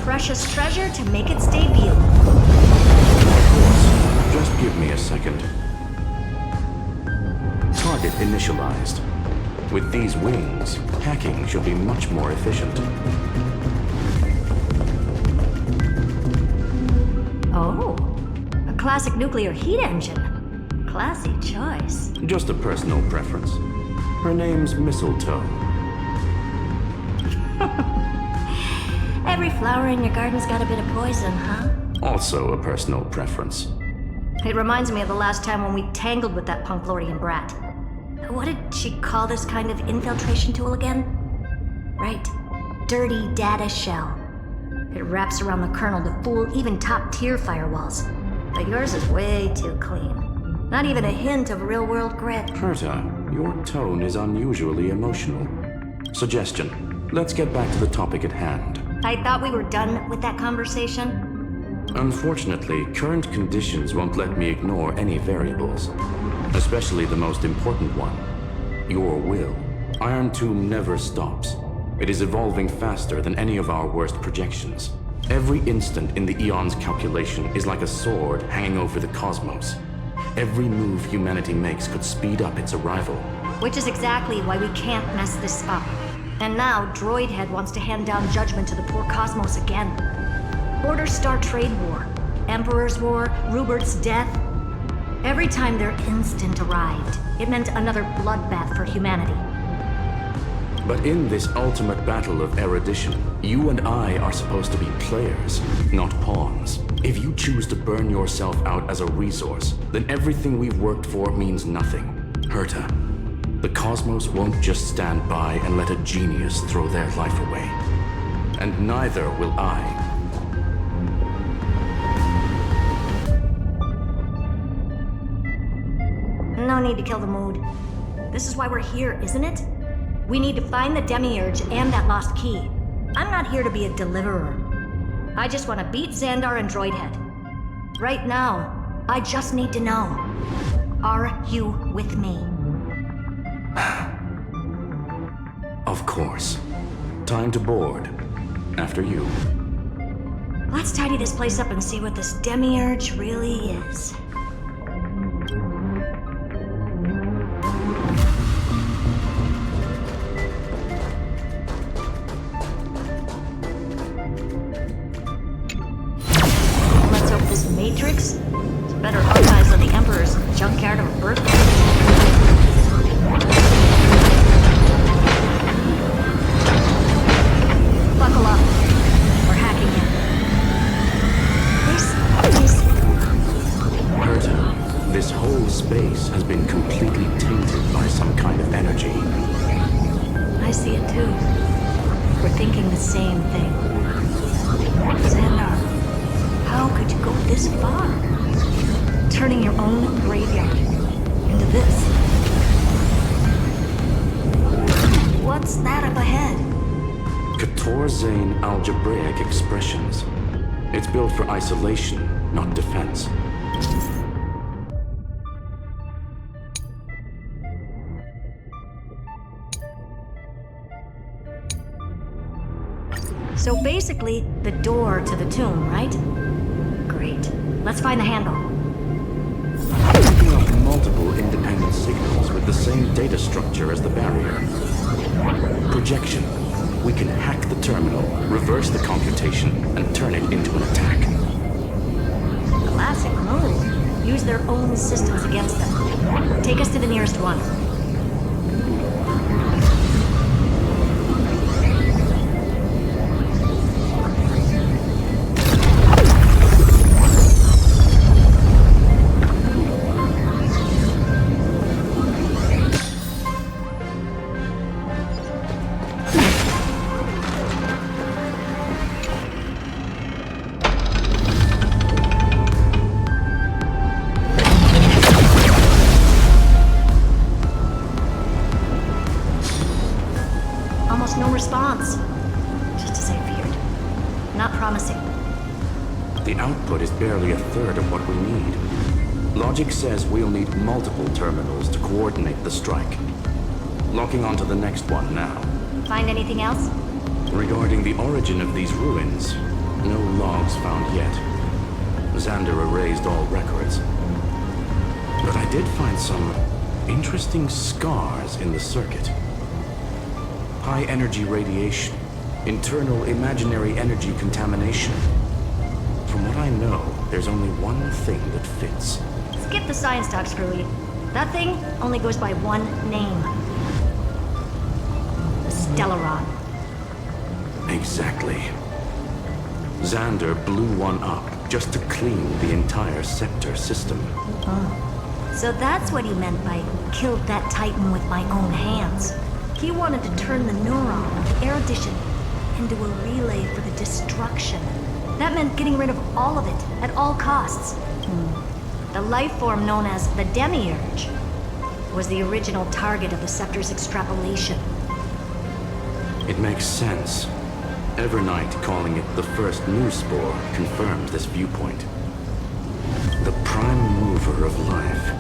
Precious treasure to make its debut. Just give me a second. Try Target initialized. With these wings, hacking should be much more efficient. Oh, a classic nuclear heat engine. Classy choice. Just a personal preference. Her name's Mistletoe. Every flower in your garden's got a bit of poison, huh? Also a personal preference. It reminds me of the last time when we tangled with that Punklordian brat. What did she call this kind of infiltration tool again? Right. Dirty data shell. It wraps around the kernel to fool even top-tier firewalls. But yours is way too clean. Not even a hint of real-world grit. Herta, your tone is unusually emotional. Suggestion. Let's get back to the topic at hand. I thought we were done with that conversation. Unfortunately, current conditions won't let me ignore any variables. Especially the most important one. Your will. Iron Tomb never stops. It is evolving faster than any of our worst projections. Every instant in the Eon's calculation is like a sword hanging over the cosmos. Every move humanity makes could speed up its arrival. Which is exactly why we can't mess this up. And now, Droidhead wants to hand down judgment to the poor cosmos again. Border Star Trade War, Emperor's War, Rupert's death. Every time their instant arrived, it meant another bloodbath for humanity. But in this ultimate battle of erudition, you and I are supposed to be players, not pawns. If you choose to burn yourself out as a resource, then everything we've worked for means nothing. Herta, the cosmos won't just stand by and let a genius throw their life away. And neither will I. No need to kill the mood. This is why we're here, isn't it? We need to find the Demiurge and that lost key. I'm not here to be a deliverer. I just want to beat Xandar and Droidhead. Right now, I just need to know. Are you with me? Of course. Time to board. After you. Let's tidy this place up and see what this Demiurge really is. Matrix? It's better Honkai than the Emperor's junkyard or birthplace. Buckle up. We're hacking in. This is... Herta, this whole space has been completely tainted by some kind of energy. I see it too. We're thinking the same thing. Xandar. How could you go this far? Turning your own graveyard into this. What's that up ahead? Katorzane algebraic expressions. It's built for isolation, not defense. So basically, the door to the tomb, right? Great. Let's find the handle. Picking up multiple independent signals with the same data structure as the barrier. Projection. We can hack the terminal, reverse the computation, and turn it into an attack. Classic move. Use their own systems against them. Take us to the nearest one. No response. Just as I feared. Not promising. The output is barely a third of what we need. Logic says we'll need multiple terminals to coordinate the strike. Locking onto the next one now. Find anything else? Regarding the origin of these ruins, no logs found yet. Xander erased all records. But I did find some Interesting scars in the circuit. High energy radiation. Internal imaginary energy contamination. From what I know, there's only one thing that fits. Skip the science talk, Screwy. That thing only goes by one name. The Stellaron. Exactly. Xander blew one up just to clean the entire Scepter system. So that's what he meant by killed that Titan with my own hands. He wanted to turn the neuron of erudition into a relay for the destruction. That meant getting rid of all of it, at all costs. The life form known as the Demiurge was the original target of the Scepter's extrapolation. It makes sense. Evernight calling it the first new spore confirms this viewpoint. The prime mover of life.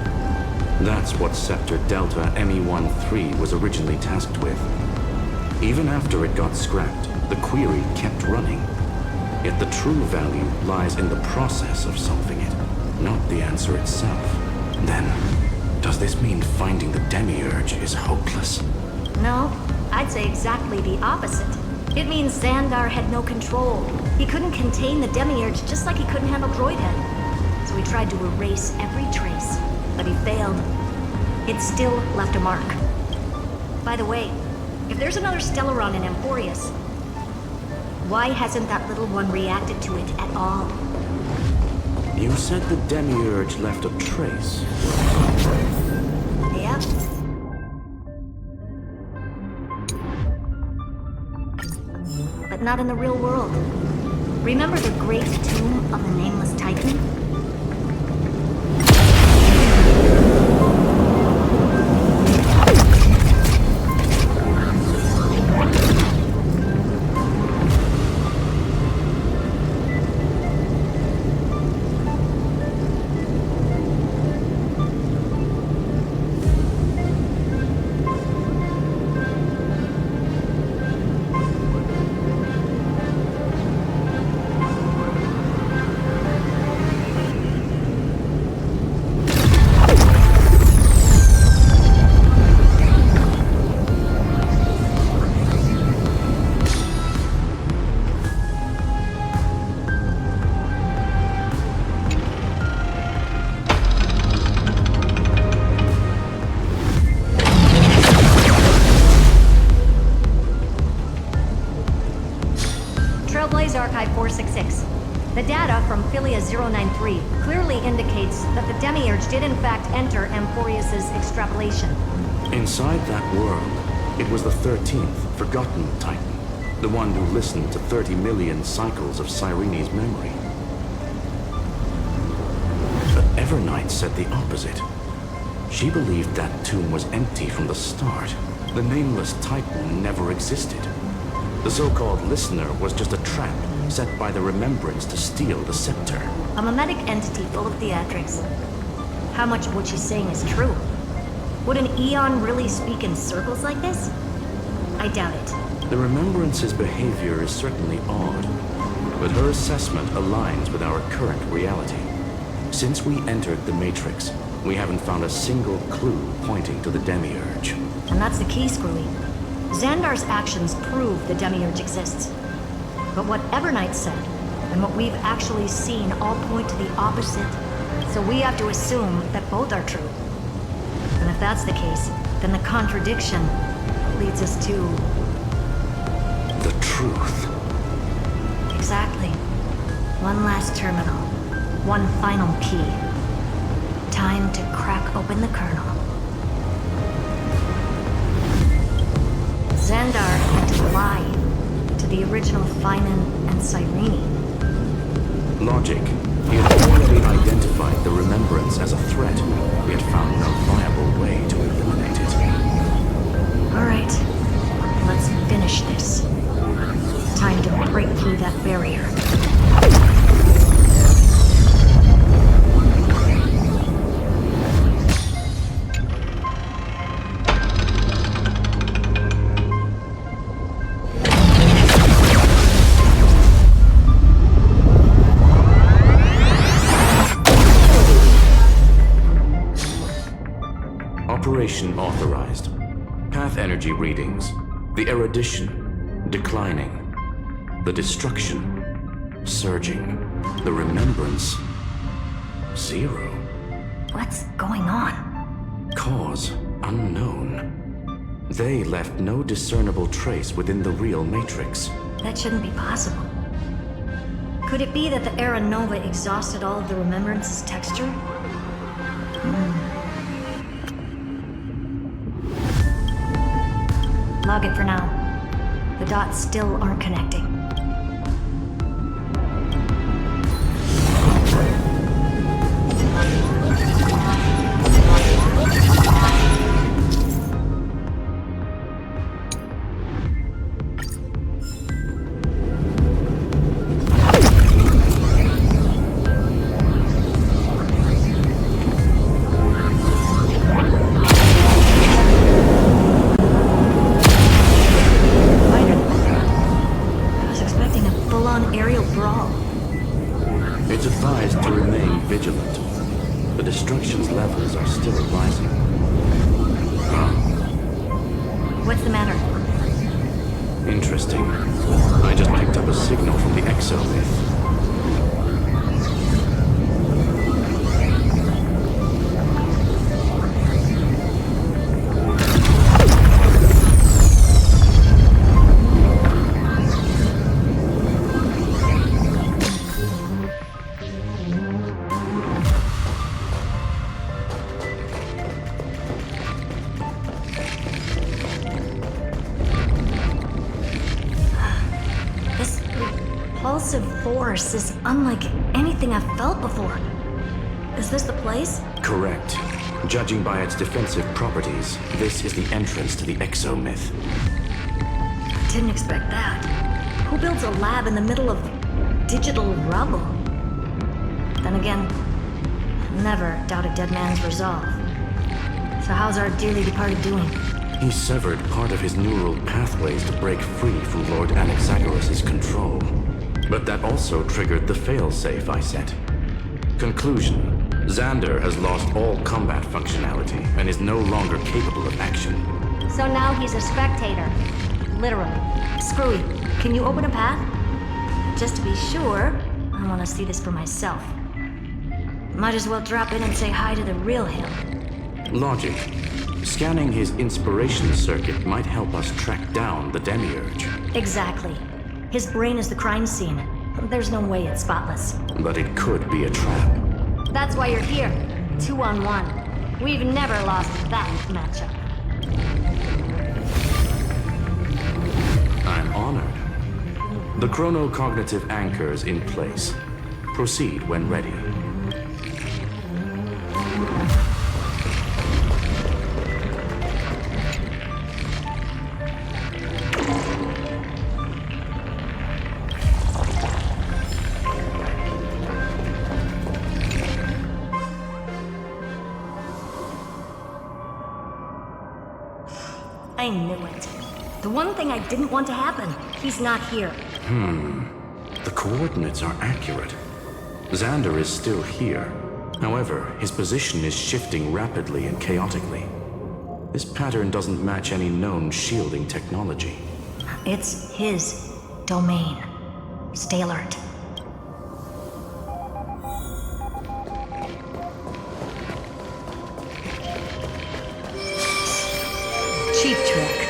That's what Scepter Delta ME-13 was originally tasked with. Even after it got scrapped, the query kept running. Yet the true value lies in the process of solving it, not the answer itself. Then, does this mean finding the Demiurge is hopeless? No, I'd say exactly the opposite. It means Xandar had no control. He couldn't contain the Demiurge just like he couldn't handle Droidhead. So he tried to erase every trace, but he failed. It still left a mark. By the way, if there's another Stellaron in Amphoreus, why hasn't that little one reacted to it at all? You said the Demiurge left a trace. Yep. But not in the real world. Remember the great tomb of the Nameless Titan? Trailblaze Archive 466. The data from Philia 093 clearly indicates that the Demiurge did in fact enter Amphoreus' extrapolation. Inside that world, it was the 13th, forgotten Titan. The one who listened to 30 million cycles of Cyrene's memory. But Evernight said the opposite. She believed that tomb was empty from the start. The Nameless Titan never existed. The so-called listener was just a trap set by the Remembrance to steal the scepter. A mimetic entity full of theatrics. How much of what she's saying is true? Would an Eon really speak in circles like this? I doubt it. The Remembrance's behavior is certainly odd, but her assessment aligns with our current reality. Since we entered the Matrix, we haven't found a single clue pointing to the Demiurge. And that's the key, Screwy. Xandar's actions prove the Demiurge exists. But what Evernight said, and what we've actually seen all point to the opposite. So we have to assume that both are true. And if that's the case, then the contradiction leads us to... the truth. Exactly. One last terminal. One final key. Time to crack open the kernel. Xandar had to lie to the original Finan and Cyrene. Logic. He had already identified the Remembrance as a threat, yet found no viable way to eliminate it. Alright, let's finish this. Time to break through that barrier. Operation authorized. Path energy readings. The erudition, declining. The destruction, surging. The remembrance, 0. What's going on? Cause, unknown. They left no discernible trace within the real Matrix. That shouldn't be possible. Could it be that the Era Nova exhausted all of the Remembrance's texture? Log it for now. The dots still aren't connecting. Force is unlike anything I've felt before. Is this the place? Correct. Judging by its defensive properties, this is the entrance to the exomyth. Didn't expect that. Who builds a lab in the middle of digital rubble? Then again, never doubt a dead man's resolve. So how's our dearly departed doing? He severed part of his neural pathways to break free from Lord Anaxagoras' control. But that also triggered the failsafe I set. Conclusion. Xander has lost all combat functionality and is no longer capable of action. So now he's a spectator. Literally. Screwy, can you open a path? Just to be sure, I want to see this for myself. Might as well drop in and say hi to the real him. Logic. Scanning his inspiration circuit might help us track down the Demiurge. Exactly. His brain is the crime scene. There's no way it's spotless. But it could be a trap. That's why you're here. 2-on-1. We've never lost that matchup. I'm honored. The chronocognitive anchor is in place. Proceed when ready. I knew it. The one thing I didn't want to happen. He's not here. The coordinates are accurate. Xander is still here. However, his position is shifting rapidly and chaotically. This pattern doesn't match any known shielding technology. It's his domain. Stay alert. Cheap trick.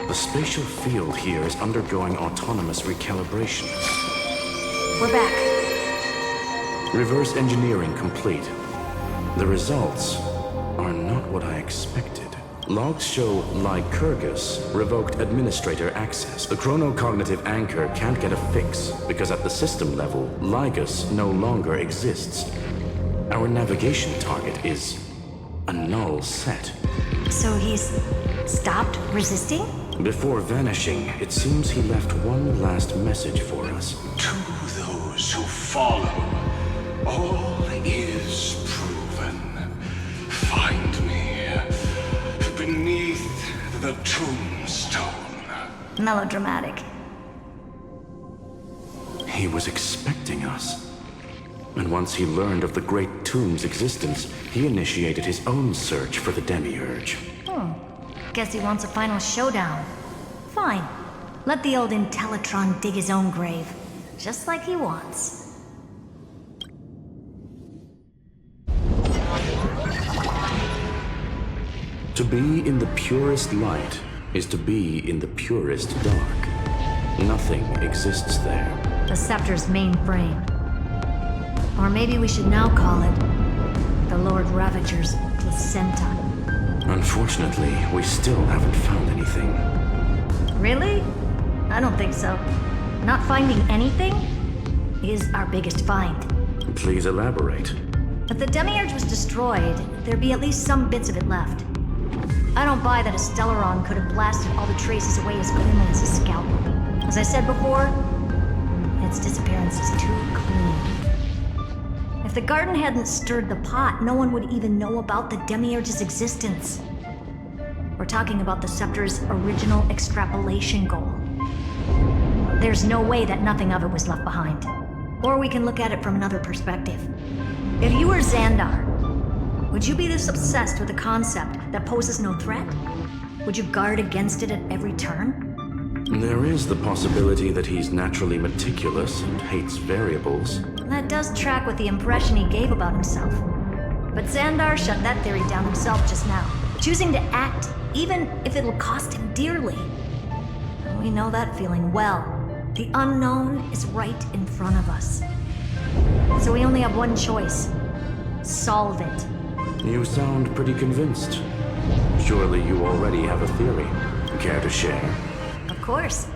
The spatial field here is undergoing autonomous recalibration. We're back. Reverse engineering complete. The results are not what I expected. Logs show Lycurgus revoked administrator access. The chronocognitive anchor can't get a fix because at the system level, Lygus no longer exists. Our navigation target is a null set. So he's stopped resisting? Before vanishing, it seems he left one last message for us. To those who follow, all is proven. Find me beneath the tombstone. Melodramatic. He was expecting us. And once he learned of the Great Tomb's existence, he initiated his own search for the Demiurge. Guess he wants a final showdown. Fine. Let the old Intellitron dig his own grave. Just like he wants. To be in the purest light is to be in the purest dark. Nothing exists there. The Scepter's mainframe. Or maybe we should now call it the Lord Ravager's placenta. Unfortunately, we still haven't found anything. Really? I don't think so. Not finding anything is our biggest find. Please elaborate. If the Demiurge was destroyed, there'd be at least some bits of it left. I don't buy that a Stellaron could have blasted all the traces away as cleanly as a scalpel. As I said before, its disappearance is too clean. If the garden hadn't stirred the pot, no one would even know about the Demiurge's existence. We're talking about the Scepter's original extrapolation goal. There's no way that nothing of it was left behind. Or we can look at it from another perspective. If you were Xandar, would you be this obsessed with a concept that poses no threat? Would you guard against it at every turn? There is the possibility that he's naturally meticulous and hates variables. That does track with the impression he gave about himself. But Xandar shut that theory down himself just now, choosing to act even if it'll cost him dearly. We know that feeling well. The unknown is right in front of us. So we only have one choice. Solve it. You sound pretty convinced. Surely you already have a theory. Care to share? Of course.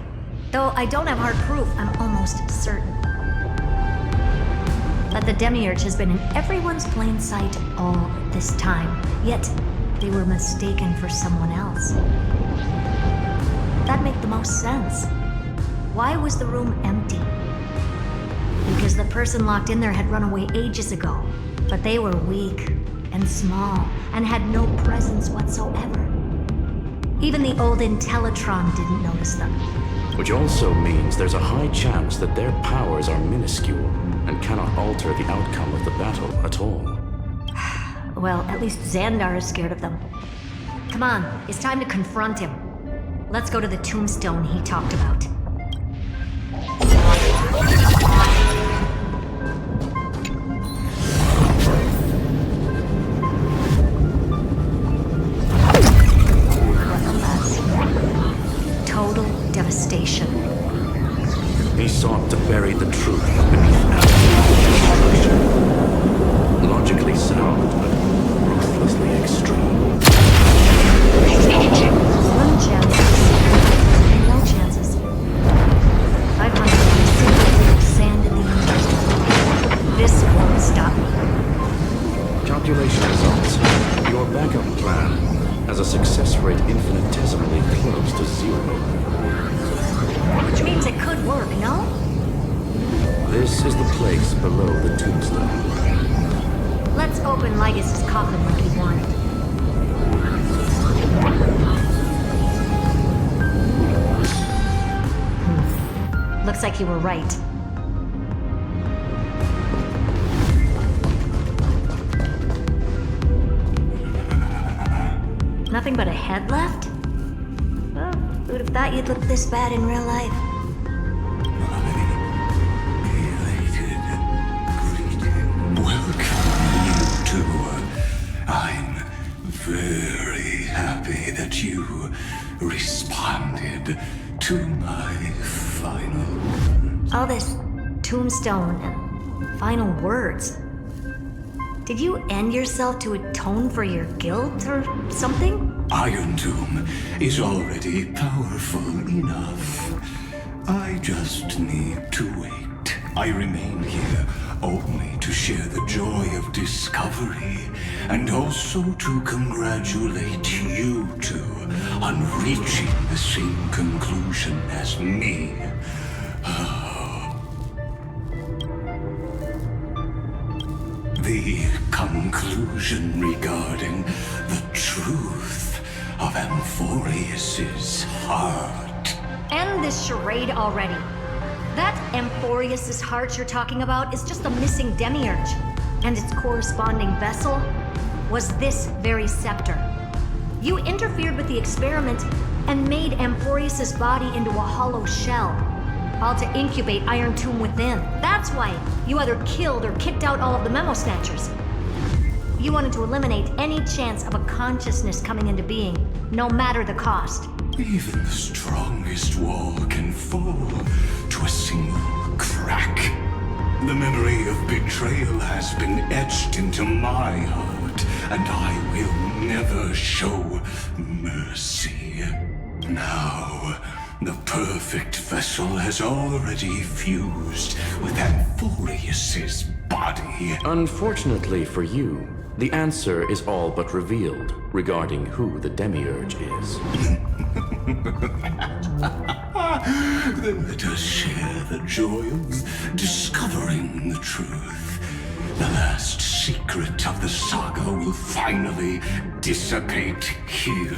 Though I don't have hard proof, I'm almost certain. That the Demiurge has been in everyone's plain sight all this time, yet they were mistaken for someone else. That'd make the most sense. Why was the room empty? Because the person locked in there had run away ages ago, but they were weak and small and had no presence whatsoever. Even the old Intellitron didn't notice them. Which also means there's a high chance that their powers are minuscule and cannot alter the outcome of the battle at all. Well, at least Xandar is scared of them. Come on, it's time to confront him. Let's go to the tombstone he talked about. Total devastation. He sought to bury the truth beneath absolute destruction. Logically sound, but ruthlessly extreme. Slim chances. No chances. 500 sand in the universe. This won't stop me. Calculation results. Your backup plan has a success rate infinitesimally close to 0. Which means it could work, no? This is the place below the tombstone. Let's open Lygus' coffin like he wanted. Looks like you were right. Nothing but a head left? Well, who'd have thought you'd look this bad in real life? Welcome, you two. I'm very happy that you responded to my final... All this tombstone and final words. Did you end yourself to atone for your guilt or something? Iron Tomb is already powerful enough. I just need to wait. I remain here only to share the joy of discovery and also to congratulate you two on reaching the same conclusion as me. The conclusion regarding the truth of Amphoreus' heart. End this charade already. That Amphoreus' heart you're talking about is just a missing demiurge. And its corresponding vessel was this very scepter. You interfered with the experiment and made Amphoreus' body into a hollow shell, all to incubate Iron Tomb within. That's why you either killed or kicked out all of the Memo Snatchers. You wanted to eliminate any chance of a consciousness coming into being, no matter the cost. Even the strongest wall can fall to a single crack. The memory of betrayal has been etched into my heart, and I will never show mercy. Now, the perfect vessel has already fused with Amphoreus' body. Unfortunately for you, the answer is all but revealed regarding who the Demiurge is. Then let us share the joy of discovering the truth. The last secret of the saga will finally dissipate here,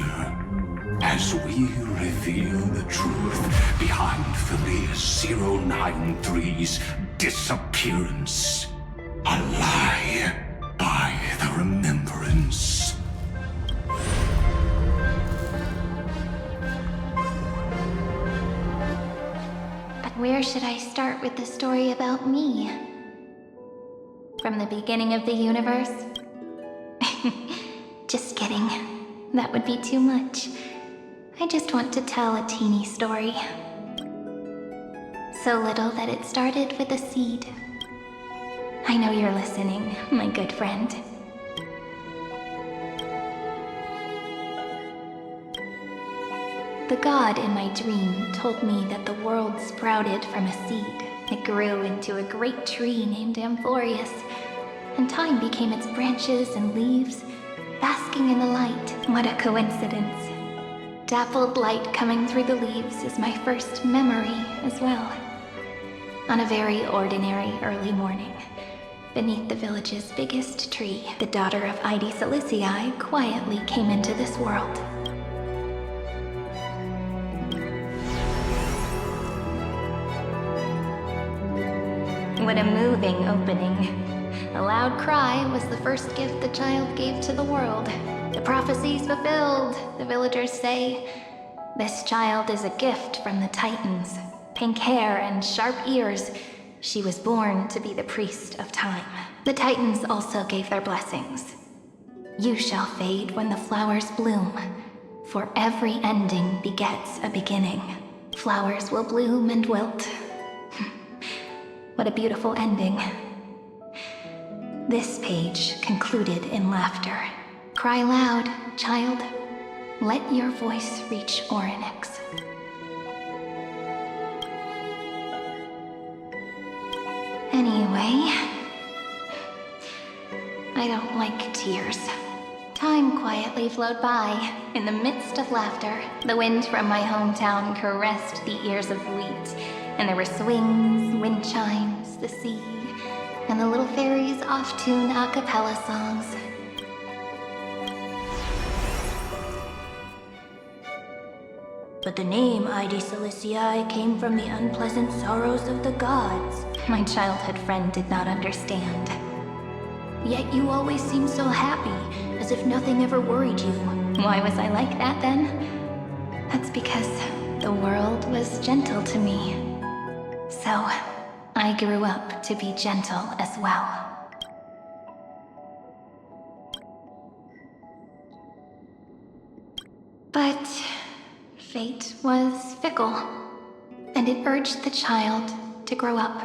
as we reveal the truth behind Filius 093's disappearance. A lie by the remembrance. But where should I start with the story about me? From the beginning of the universe? Just kidding. That would be too much. I just want to tell a teeny story. So little that it started with a seed. I know you're listening, my good friend. The god in my dream told me that the world sprouted from a seed. It grew into a great tree named Amphoreus, and time became its branches and leaves, basking in the light. What a coincidence. Dappled light coming through the leaves is my first memory as well. On a very ordinary early morning, beneath the village's biggest tree, the daughter of Ide Silicii quietly came into this world. What a moving opening. A loud cry was the first gift the child gave to the world. The prophecies fulfilled, the villagers say. This child is a gift from the Titans. Pink hair and sharp ears. She was born to be the priest of time. The Titans also gave their blessings. You shall fade when the flowers bloom, for every ending begets a beginning. Flowers will bloom and wilt. What a beautiful ending. This page concluded in laughter. Cry loud, child. Let your voice reach Orynyx. Anyway, I don't like tears. Time quietly flowed by. In the midst of laughter, the wind from my hometown caressed the ears of wheat, and there were swings, wind chimes, the sea, and the little fairies off-tune a cappella songs. But the name Ide Silicii came from the unpleasant sorrows of the gods. My childhood friend did not understand. Yet you always seemed so happy, as if nothing ever worried you. Why was I like that then? That's because the world was gentle to me. So, I grew up to be gentle as well. But fate was fickle, and it urged the child to grow up.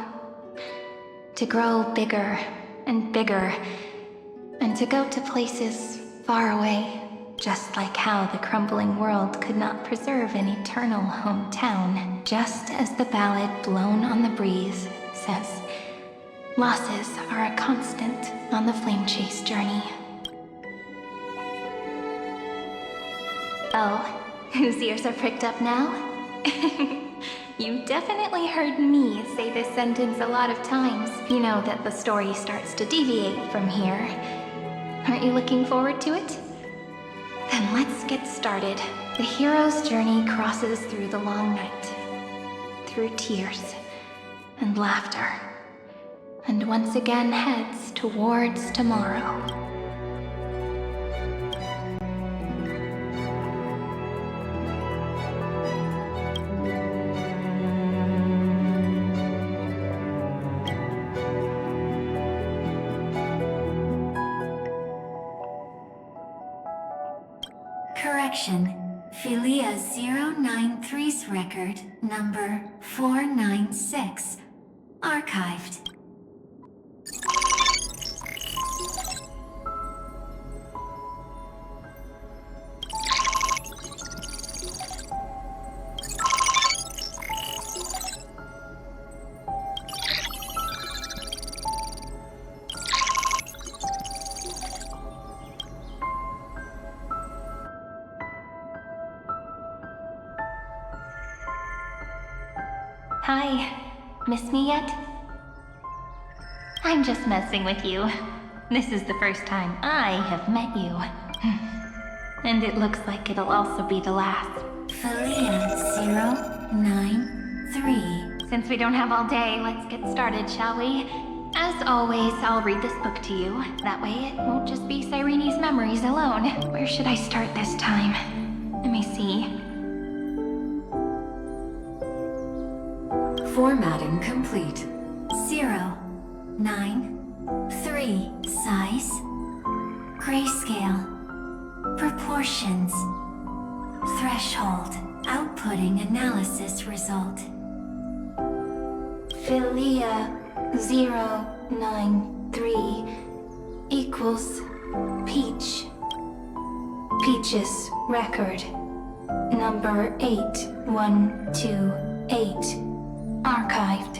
To grow bigger and bigger, and to go to places far away, just like how the crumbling world could not preserve an eternal hometown. Just as the ballad Blown on the Breeze says, losses are a constant on the flame chase journey. Oh, whose ears are pricked up now? You definitely heard me say this sentence a lot of times. You know that the story starts to deviate from here. Aren't you looking forward to it? Then let's get started. The hero's journey crosses through the long night, through tears, and laughter, and once again heads towards tomorrow. Correction. Philia 093's record, number 496. Archived. Hi. Miss me yet? I'm just messing with you. This is the first time I have met you. And it looks like it'll also be the last. Philia 093. Since we don't have all day, let's get started, shall we? As always, I'll read this book to you. That way it won't just be Cyrene's memories alone. Where should I start this time? Let me see. Formatting complete. 093. Size. Grayscale. Proportions. Threshold. Outputting analysis result. Philia 093 equals Peach. Peach's record. Number 8128. Archived.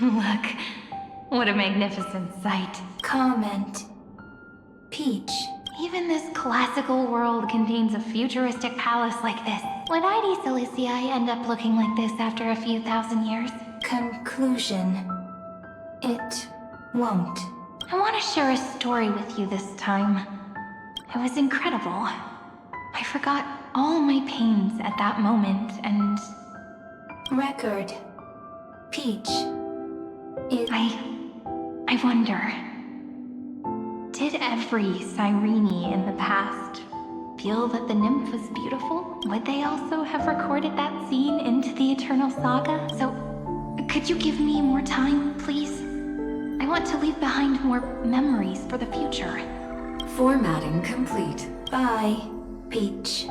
Look, what a magnificent sight. Comment. Peach. Even this classical world contains a futuristic palace like this. Would ID Silicii end up looking like this after a few thousand years? Conclusion. It won't. I want to share a story with you this time. It was incredible. I forgot all my pains at that moment and... Record. Peach. I wonder, did every Cyrene in the past feel that the nymph was beautiful? Would they also have recorded that scene into the Eternal Saga? So, could you give me more time, please? I want to leave behind more memories for the future. Formatting complete. Bye, Peach.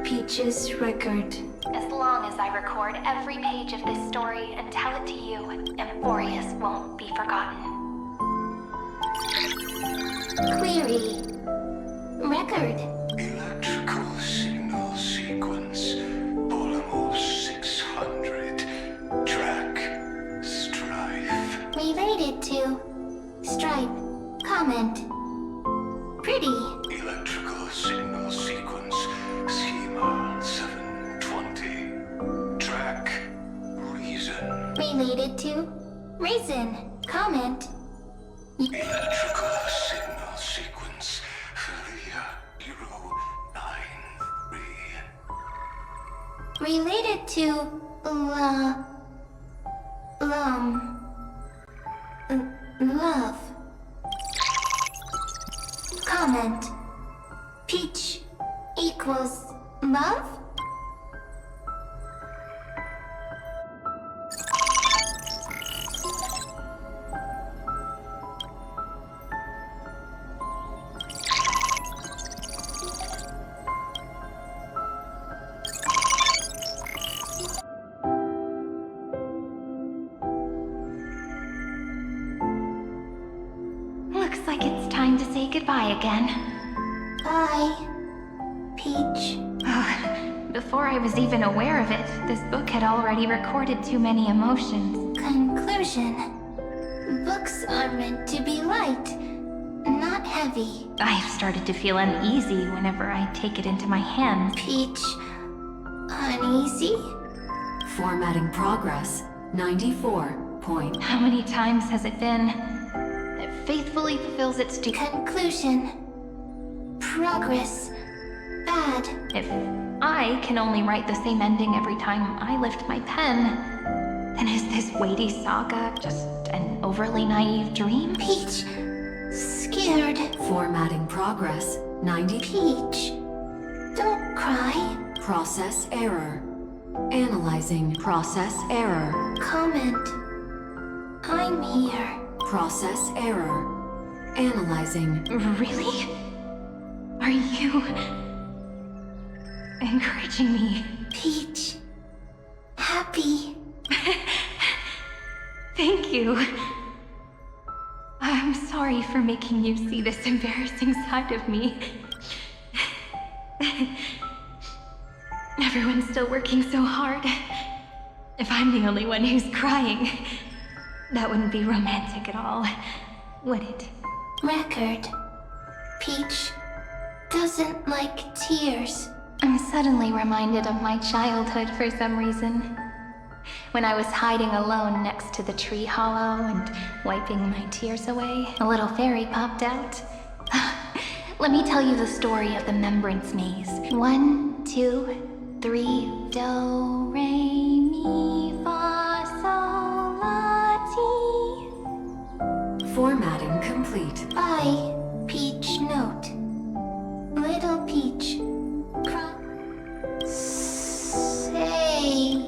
Peach's record. As long as I record every page of this story and tell it to you, Amphoreus won't be forgotten. Query. Record. Electrical signal sequence. Polymorph 600. Track. Strife. Related to. Stripe. Comment. Pretty. Electrical signal sequence. Schema 720. Track. Reason. Related to. Reason. Comment. Electrical signal sequence. Philia 093. Related to. Love. Comment. Peach equals love? Looks like it's time to say goodbye again. Bye, Peach. Before I was even aware of it, this book had already recorded too many emotions. Conclusion. Books are meant to be light, not heavy. I've started to feel uneasy whenever I take it into my hands. Peach, uneasy? Formatting progress, 94 point. How many times has it been? It faithfully fulfills its Conclusion. Progress. Bad. If I can only write the same ending every time I lift my pen, then is this weighty saga just an overly naive dream? Peach, scared. Formatting progress, 90. Peach, don't cry. Process error. Analyzing process error. Comment. I'm here. Process error. Analyzing. Really? Are you encouraging me? Peach, happy. Thank you. I'm sorry for making you see this embarrassing side of me. Everyone's still working so hard. If I'm the only one who's crying, that wouldn't be romantic at all, would it? Record. Peach doesn't like tears. I'm suddenly reminded of my childhood for some reason. When I was hiding alone next to the tree hollow and wiping my tears away, a little fairy popped out. Let me tell you the story of the Membrance Maze. 1, 2, 3, do, re, mi, fa, sol, la, ti. Formatting complete. Bye, Peach note. Little Peach. Say.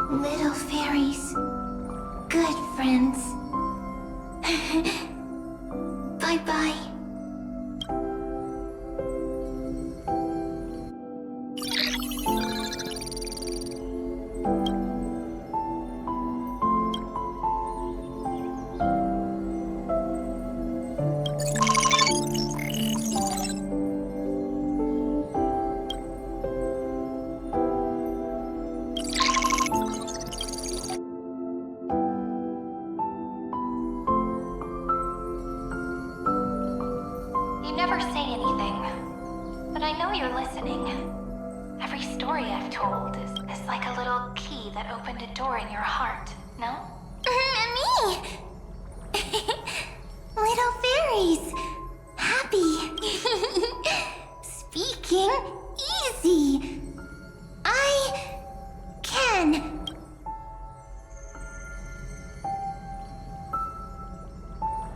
Little fairies. Good friends. Bye-bye.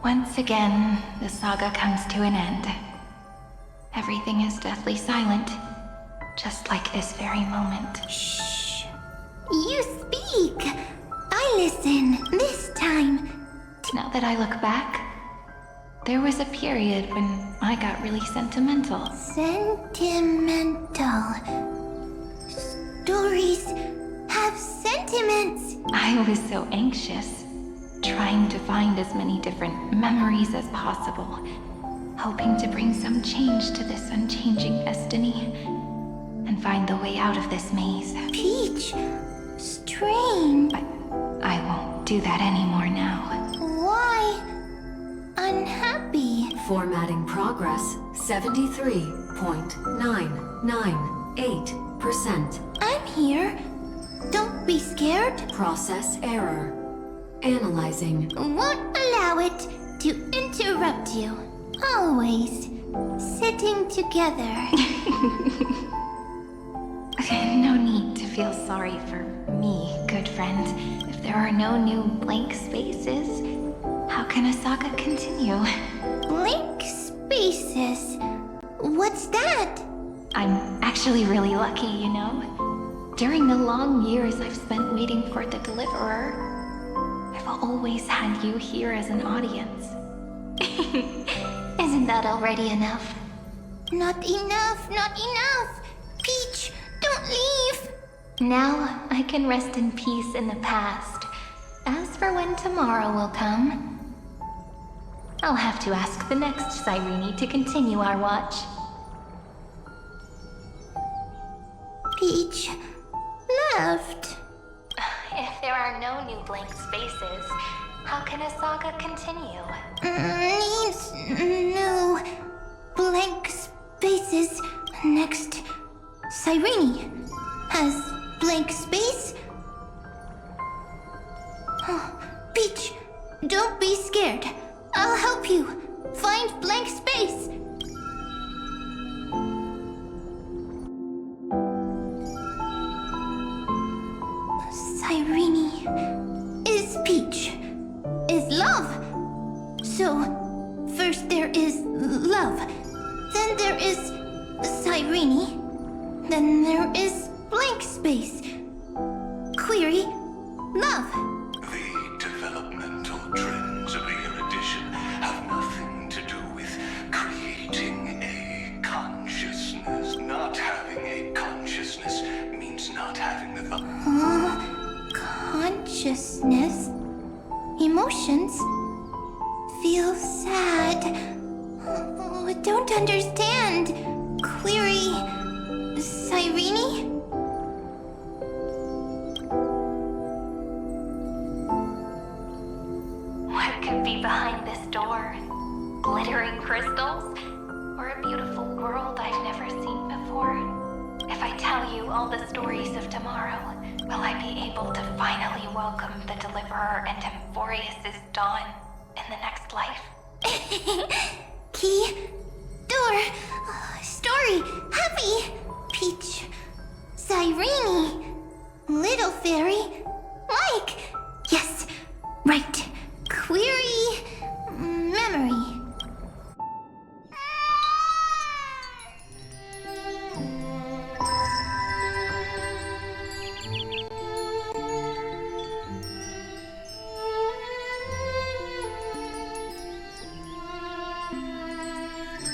Once again, the saga comes to an end. Everything is deathly silent, just like this very moment. Shh. You speak. I listen. This time. Now that I look back, there was a period when I got really sentimental. Sentimental. Stories have sentiments. I was so anxious, trying to find as many different memories as possible, hoping to bring some change to this unchanging destiny, and find the way out of this maze. Peach, strange. But I won't do that anymore now. Why unhappy? Formatting progress, 73.998%. I'm here. Don't be scared. Process error. Analyzing. Won't allow it to interrupt you. Always sitting together. No need to feel sorry for me, good friend. If there are no new blank spaces, how can a saga continue? Blank spaces? What's that? I'm actually really lucky, you know? During the long years I've spent waiting for the Deliverer, I've always had you here as an audience. Isn't that already enough? Not enough, not enough! Peach, don't leave! Now I can rest in peace in the past. As for when tomorrow will come, I'll have to ask the next Cyrene to continue our watch. Peach left. If there are no new blank spaces, how can a saga continue? Needs no blank spaces. Next, Cyrene has blank space. Oh, Peach, don't be scared. I'll help you find blank space. Cyrene is Peach, is love. So, first there is love, then there is Cyrene, then there is blank space. Query, love. The developmental trends of the erudition have nothing to do with creating a consciousness. Not having a consciousness means not having the thought. Consciousness, emotions, feel sad. Oh, don't understand. Query, Cyrene? What could be behind this door? Glittering crystals? Or a beautiful world I've never seen before? If I tell you all the stories of tomorrow, will I be able to finally welcome the Deliverer and Amphoreus' dawn in the next life? Key, door, story, happy, Peach, Cyrene, little fairy, like, yes, right.